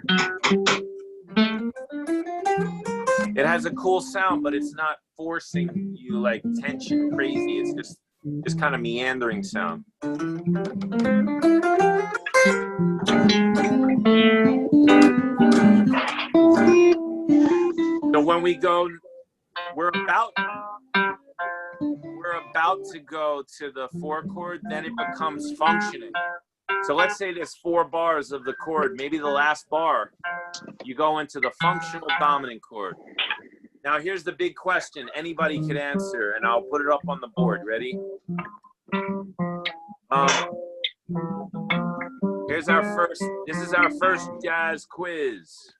It has a cool sound, but it's not forcing you like tension crazy. It's just kind of meandering sound. So when we go, we're about to go to the 4 chord, then it becomes functioning. So let's say there's 4 bars of the chord. Maybe the last bar, you go into the functional dominant chord. Now here's the big question. Anybody could answer, and I'll put it up on the board. Ready? Here's our first. This is our first jazz quiz.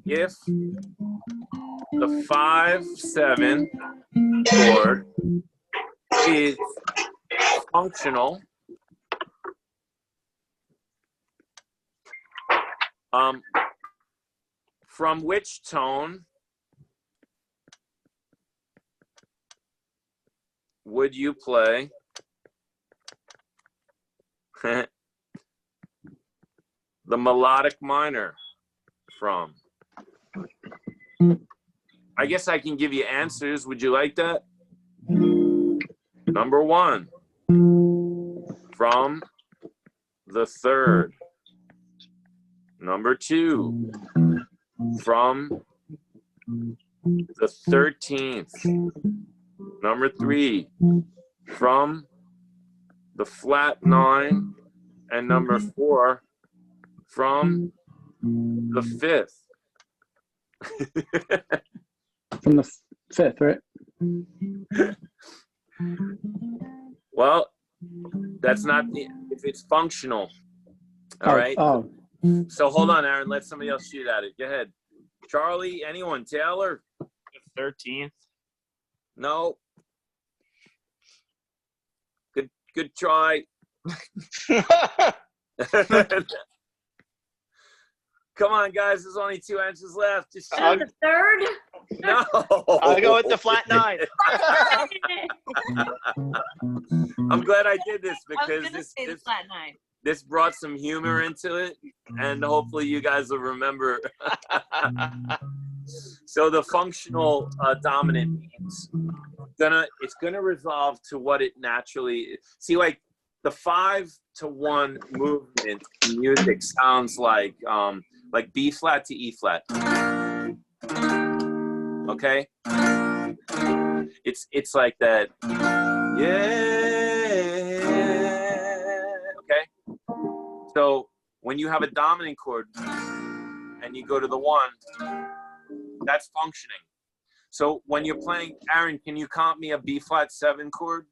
If the 5/7 chord is functional, from which tone would you play the melodic minor from? I guess I can give you answers. Would you like that? Number 1, from the 3rd. Number 2, from the 13th. Number 3, from the flat 9. And number 4, from the 5th. From the 5th, right? Well, that's not the, if it's functional. All right. Oh, So hold on, Aaron. Let somebody else shoot at it. Go ahead. Charlie, anyone? Taylor? 13th. No. Good try. Come on, guys. There's only 2 answers left. Just So shoot. the third? No. I'll go with the flat 9. I'm glad I did this I was because gonna this, say the this flat 9. this brought some humor into it, and hopefully you guys will remember. So the functional dominant means it's gonna resolve to what it naturally. See, like the 5-to-1 movement in music sounds like B flat to E flat. Okay, it's like that. Yeah. Okay. So when you have a dominant chord and you go to the 1, that's functioning. So when you're playing, Aaron, can you comp me a B flat 7 chord?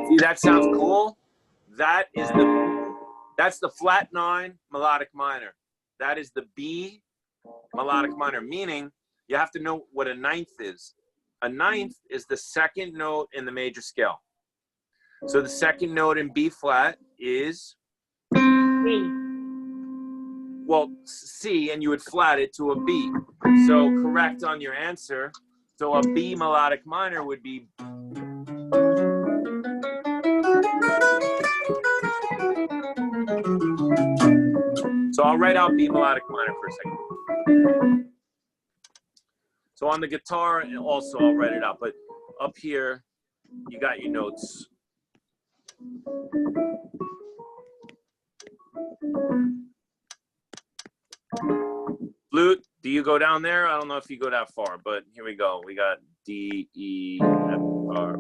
See, that sounds cool. That's the flat 9 melodic minor. That is the B melodic minor, meaning you have to know what a 9th is. A 9th is the 2nd note in the major scale. So the 2nd note in B flat is, well, C, and you would flat it to a B. So correct on your answer. So a B melodic minor would be. So I'll write out B melodic minor for a second. So on the guitar, also I'll write it out, but up here, you got your notes. Flute, do you go down there? I don't know if you go that far, but here we go. We got D, E, F sharp,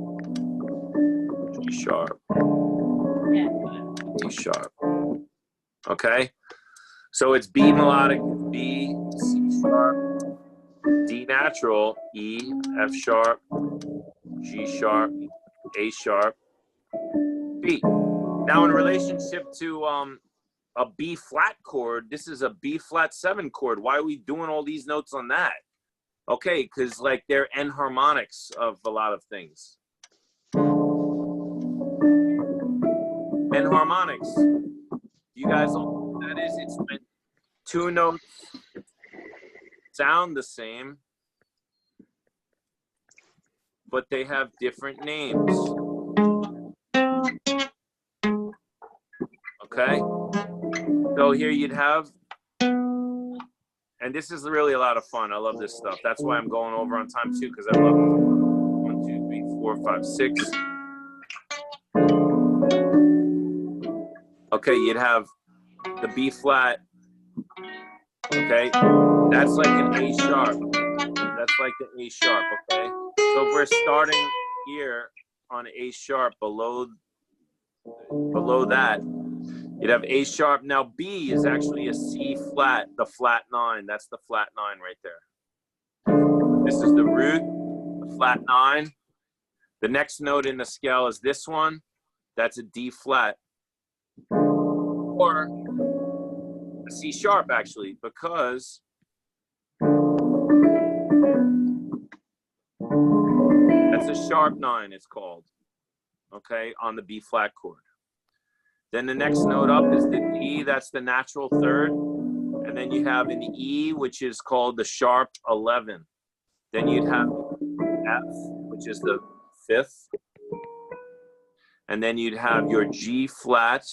G sharp, D sharp. Okay, so it's B melodic, B, C sharp, D natural, E, F sharp, G sharp, A sharp, B. Now in relationship to a B flat chord, this is a B flat 7 chord. Why are we doing all these notes on that? Okay, because like they're enharmonics of a lot of things. Enharmonics. You guys know what that is? It's when 2 notes sound the same, but they have different names. Okay? So here you'd have, and this is really a lot of fun. I love this stuff. That's why I'm going over on time too, because I love it. 1, 2, 3, 4, 5, 6. Okay, you'd have the B flat. Okay, that's like an A sharp. That's like the A sharp. Okay, so if we're starting here on A sharp below that, you'd have A sharp. Now B is actually a C flat, the flat 9. That's the flat 9 right there. This is the root, the flat 9. The next note in the scale is this one. That's a D flat. Or a C sharp actually, because that's a sharp 9 it's called. Okay, on the B flat chord. Then the next note up is the D, that's the natural 3rd. And then you have an E, which is called the sharp 11. Then you'd have F, which is the 5th. And then you'd have your G flat,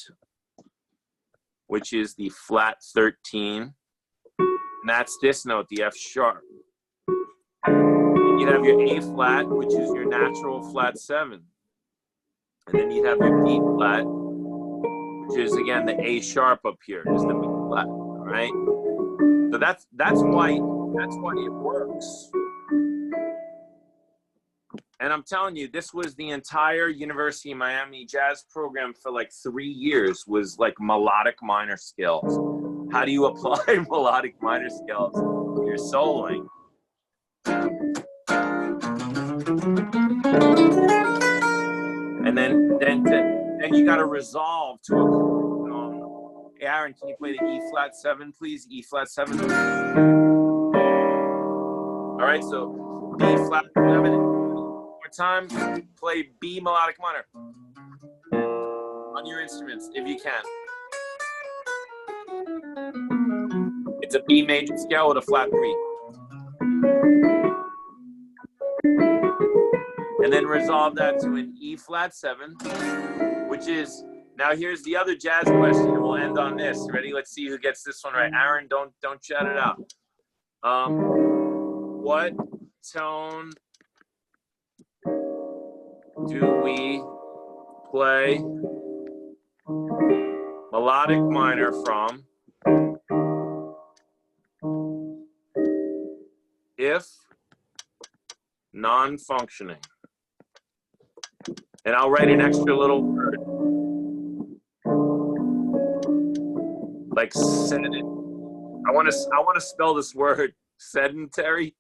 which is the flat 13. And that's this note, the F sharp. Then you'd have your A flat, which is your natural flat 7. And then you'd have your B flat, which is again the A sharp up here, is the B flat. All right. So that's why it works. And I'm telling you, this was the entire University of Miami jazz program for like 3 years, was like melodic minor scales. How do you apply melodic minor scales to your soloing? And then you got to resolve to a. Aaron, can you play the E flat 7, please? E flat 7. All right, so B flat 7. More time. Play B melodic minor on your instruments if you can. It's a B major scale with a flat 3. And then resolve that to an E flat 7, which is, now here's the other jazz question, and we'll end on this. Ready? Let's see who gets this one right. Aaron, don't shout it out. What tone do we play melodic minor from if non-functioning? And I'll write an extra little word. Like sedentary. I want to spell this word sedentary.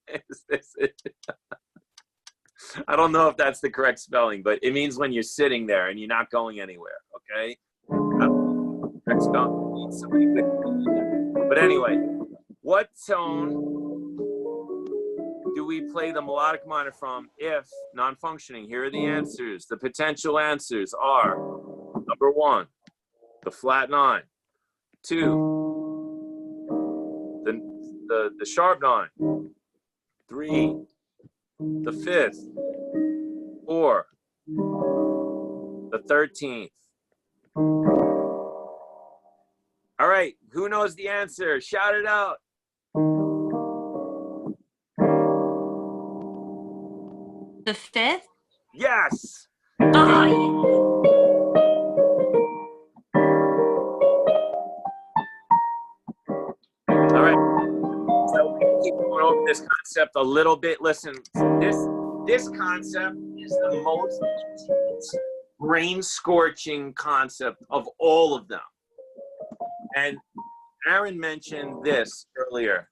I don't know if that's the correct spelling, but it means when you're sitting there and you're not going anywhere. Okay. Correct spelling means somebody good. But anyway, what tone do we play the melodic minor from if non-functioning? Here are the answers. The potential answers are: number 1, the flat 9; 2, the sharp 9; 3, the 5th; 4, the 13th. All right, who knows the answer? Shout it out. The 5th? Yes. All right. So we can keep going over this concept a little bit. Listen, this concept is the most brain-scorching concept of all of them. And Aaron mentioned this earlier.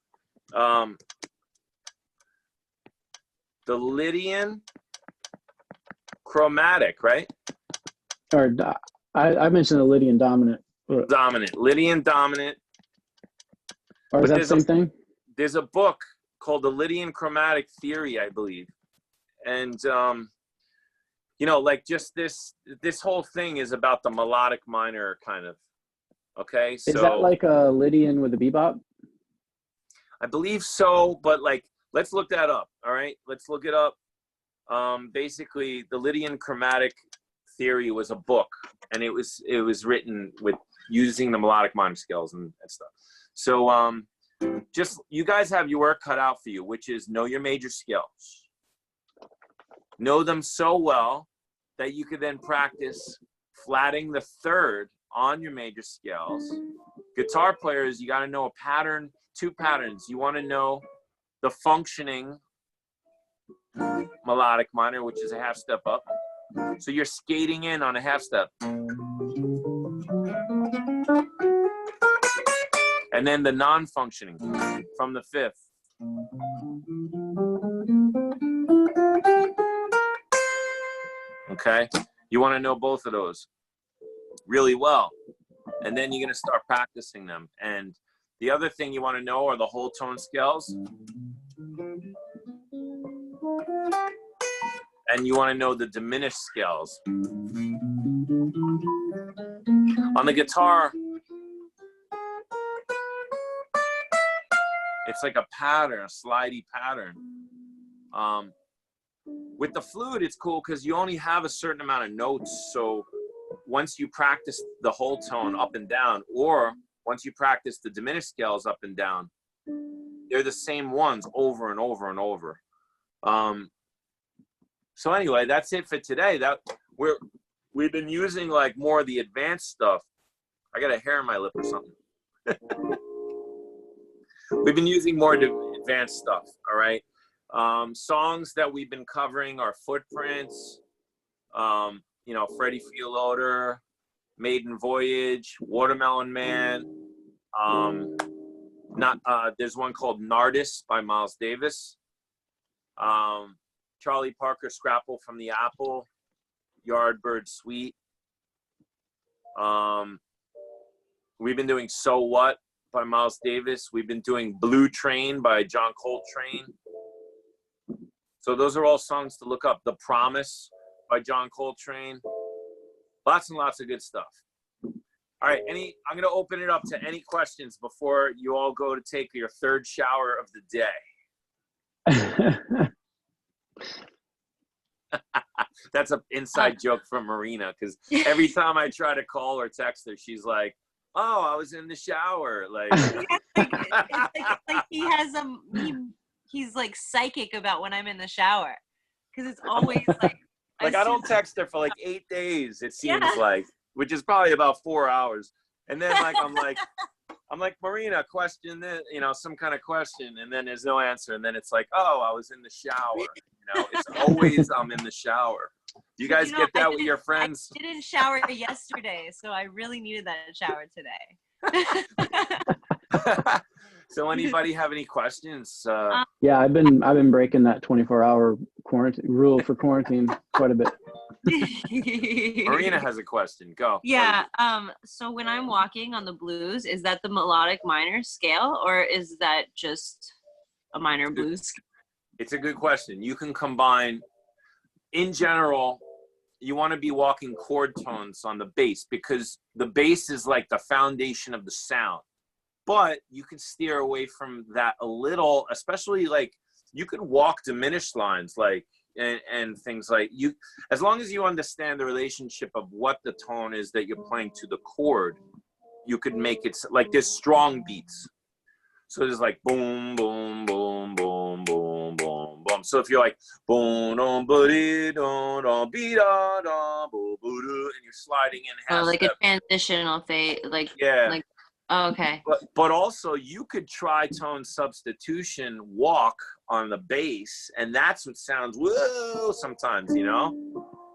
The Lydian chromatic, right? Or I mentioned the Lydian dominant. Lydian dominant. Or is that the same thing? There's a book called The Lydian Chromatic Theory, I believe. And, you know, like just this whole thing is about the melodic minor kind of, okay? Is that like a Lydian with a bebop? I believe so, but like, let's look that up, all right? Let's look it up. Basically, the Lydian Chromatic Theory was a book, and it was written with using the melodic minor scales and stuff. So just, you guys have your work cut out for you, which is know your major scales. Know them so well that you could then practice flatting the 3rd on your major scales. Guitar players, you got to know a pattern, 2 patterns. You want to know the functioning melodic minor, which is a half step up. So you're skating in on a half step. And then the non-functioning from the 5th. Okay? You want to know both of those really well. And then you're going to start practicing them. And the other thing you want to know are the whole tone scales. And you want to know the diminished scales. On the guitar, it's like a pattern, a slidey pattern. With the flute, it's cool because you only have a certain amount of notes. So once you practice the whole tone up and down, or once you practice the diminished scales up and down, they're the same ones over and over and over. So anyway, that's it for today. We've been using like more of the advanced stuff I got a hair in my lip or something. We've been using more advanced stuff, all right? Songs that we've been covering are Footprints, you know, Freddie Freeloader, Maiden Voyage, Watermelon Man. There's one called Nardis by Miles Davis. Charlie Parker Scrapple from the Apple, Yardbird Suite. We've been doing So What by Miles Davis. We've been doing Blue Train by John Coltrane. So those are all songs to look up. The Promise by John Coltrane. Lots and lots of good stuff. All right, I'm going to open it up to any questions before you all go to take your third shower of the day. That's an inside joke from Marina, because every time I try to call or text her, she's like, "Oh, I was in the shower." Like, it's like he has he's like psychic about when I'm in the shower, because it's always like. I don't text her for like 8 days. It seems like, which is probably about 4 hours, and then like I'm like Marina, question this, you know, some kind of question, and then there's no answer, and then it's like, oh, I was in the shower. You know, it's always I'm in the shower. Do you guys get that with your friends? I didn't shower yesterday, so I really needed that shower today. So anybody have any questions? Yeah, I've been breaking that 24-hour quarantine rule for quarantine quite a bit. Marina has a question. Go. Yeah. So when I'm walking on the blues, is that the melodic minor scale, or is that just a minor blues? It's a good question. You can combine, in general, you want to be walking chord tones on the bass, because the bass is like the foundation of the sound. But you can steer away from that a little, especially like you could walk diminished lines, like and things like you, as long as you understand the relationship of what the tone is that you're playing to the chord, you could make it like there's strong beats. So there's like boom, boom, boom, boom, boom, boom, boom. So if you're like boom, boom, boom, boom, be da da, boom, boom, and you're sliding in half. Oh, like a transitional phase, like yeah. Like, oh, okay. But also you could try tone substitution walk on the bass, and that's what sounds whoa sometimes, you know,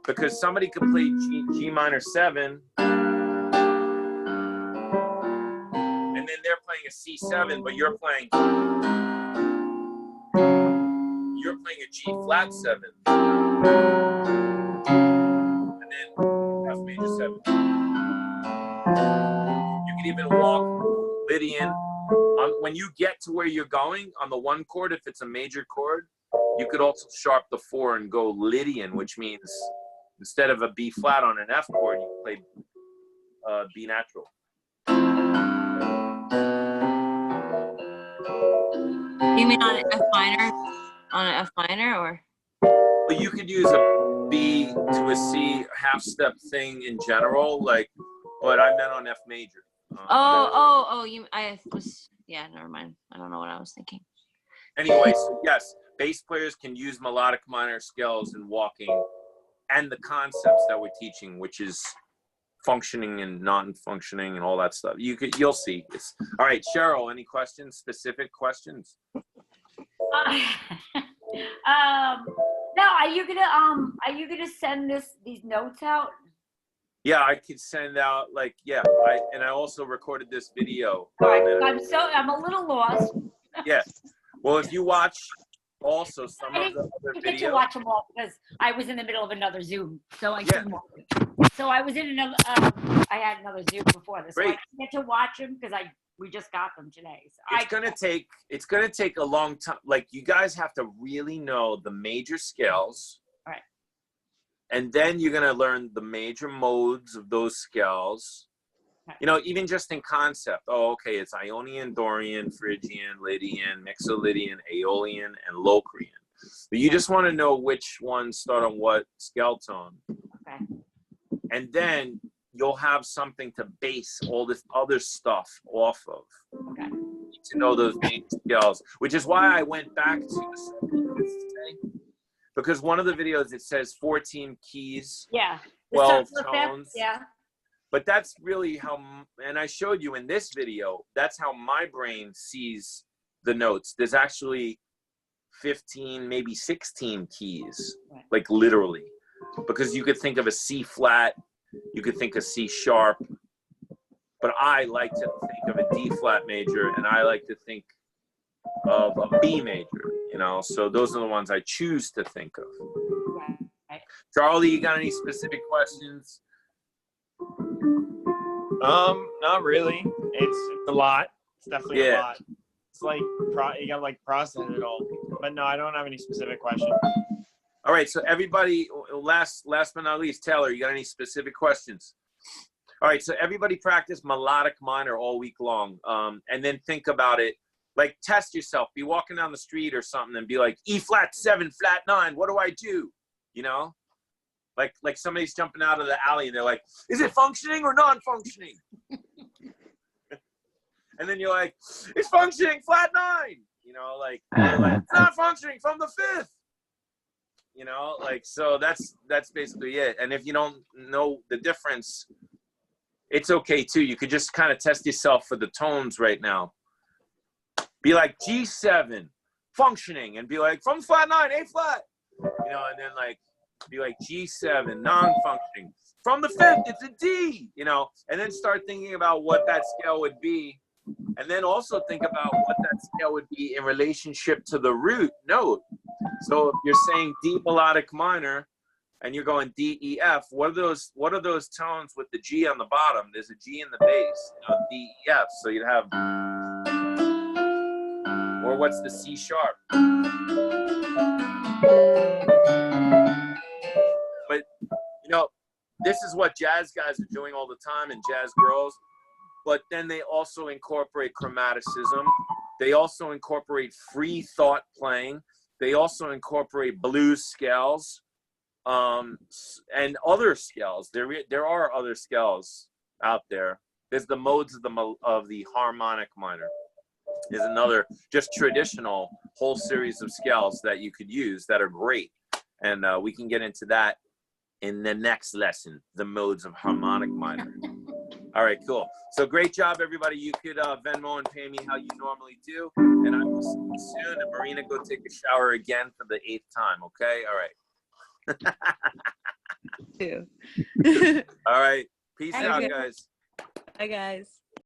because somebody could play G minor 7. And then they're playing a C7, but you're playing a G flat 7, and then F major 7. You can even walk Lydian. When you get to where you're going on the 1 chord, if it's a major chord, you could also sharp the 4 and go Lydian, which means instead of a B flat on an F chord, you play B natural. You mean on an F minor? On an F minor, or? But you could use a B to a C half step thing in general, like, but I meant on F major. Yeah, never mind. I don't know what I was thinking. Anyway, so yes, bass players can use melodic minor scales in walking, and the concepts that we're teaching, which is functioning and non-functioning and all that stuff. You'll see. It's all right. Cheryl, any questions? Specific questions? No, are you gonna send these notes out? Yeah, I could send out like, yeah, I also recorded this video. All right, I'm a little lost. Yeah. Well, if you watch also some I of the other didn't get to videos. watch them all because I was in the middle of another Zoom, so I couldn't watch them. So I was in another. I had another Zoom before this. So I Great. didn't get to watch them because we just got them today. So It's gonna take a long time. Like, you guys have to really know the major scales. Right. And then you're gonna learn the major modes of those scales. Okay. You know, even just in concept. Oh, okay, it's Ionian, Dorian, Phrygian, Lydian, Mixolydian, Aeolian, and Locrian. But you just want to know which ones start on what scale tone. Okay. And then you'll have something to base all this other stuff off of. Okay. You need to know those main scales, which is why I went back to the 7th, because one of the videos, it says 14 keys, Yeah. 12 The tones. yeah. But that's really how, and I showed you in this video, that's how my brain sees the notes. There's actually 15, maybe 16 keys, like literally, because you could think of a C flat, you could think of C sharp, but I like to think of a D flat major, and I like to think of a B major, you know, so those are the ones I choose to think of. Right. Charlie, you got any specific questions? Not really. It's a lot. It's definitely a Yeah. lot. It's like you gotta like process it all. But no, I don't have any specific question. All right, so everybody, last but not least, Taylor, you got any specific questions? All right, so everybody practice melodic minor all week long, and then think about it. Like, test yourself. Be walking down the street or something and be like, E flat 7, flat 9. What do I do? You know, like somebody's jumping out of the alley and they're like, is it functioning or non-functioning? And then you're like, it's functioning, flat 9. You know, like, it's not functioning from the 5th. You know, like, so that's basically it. And if you don't know the difference, it's okay too. You could just kind of test yourself for the tones right now. Be like G7, functioning, and be like, from flat 9, A flat. You know, and then like, be like G7, non-functioning. From the 5th, it's a D, you know, and then start thinking about what that scale would be. And then also think about what that scale would be in relationship to the root note. So if you're saying D melodic minor and you're going D, E, F, what are those tones with the G on the bottom? There's a G in the bass, you know, D, E, F. So you'd have, or what's the C sharp? But, you know, this is what jazz guys are doing all the time and jazz girls. But then they also incorporate chromaticism. They also incorporate free thought playing. They also incorporate blues scales and other scales. There are other scales out there. There's the modes of the harmonic minor. There's another just traditional whole series of scales that you could use that are great. And we can get into that in the next lesson, the modes of harmonic minor. All right, cool. So great job, everybody. You could Venmo and pay me how you normally do. And I will see you soon. And Marina, go take a shower again for the 8th time, okay? All right. Too. All right. Peace Okay. out, guys. Bye, guys.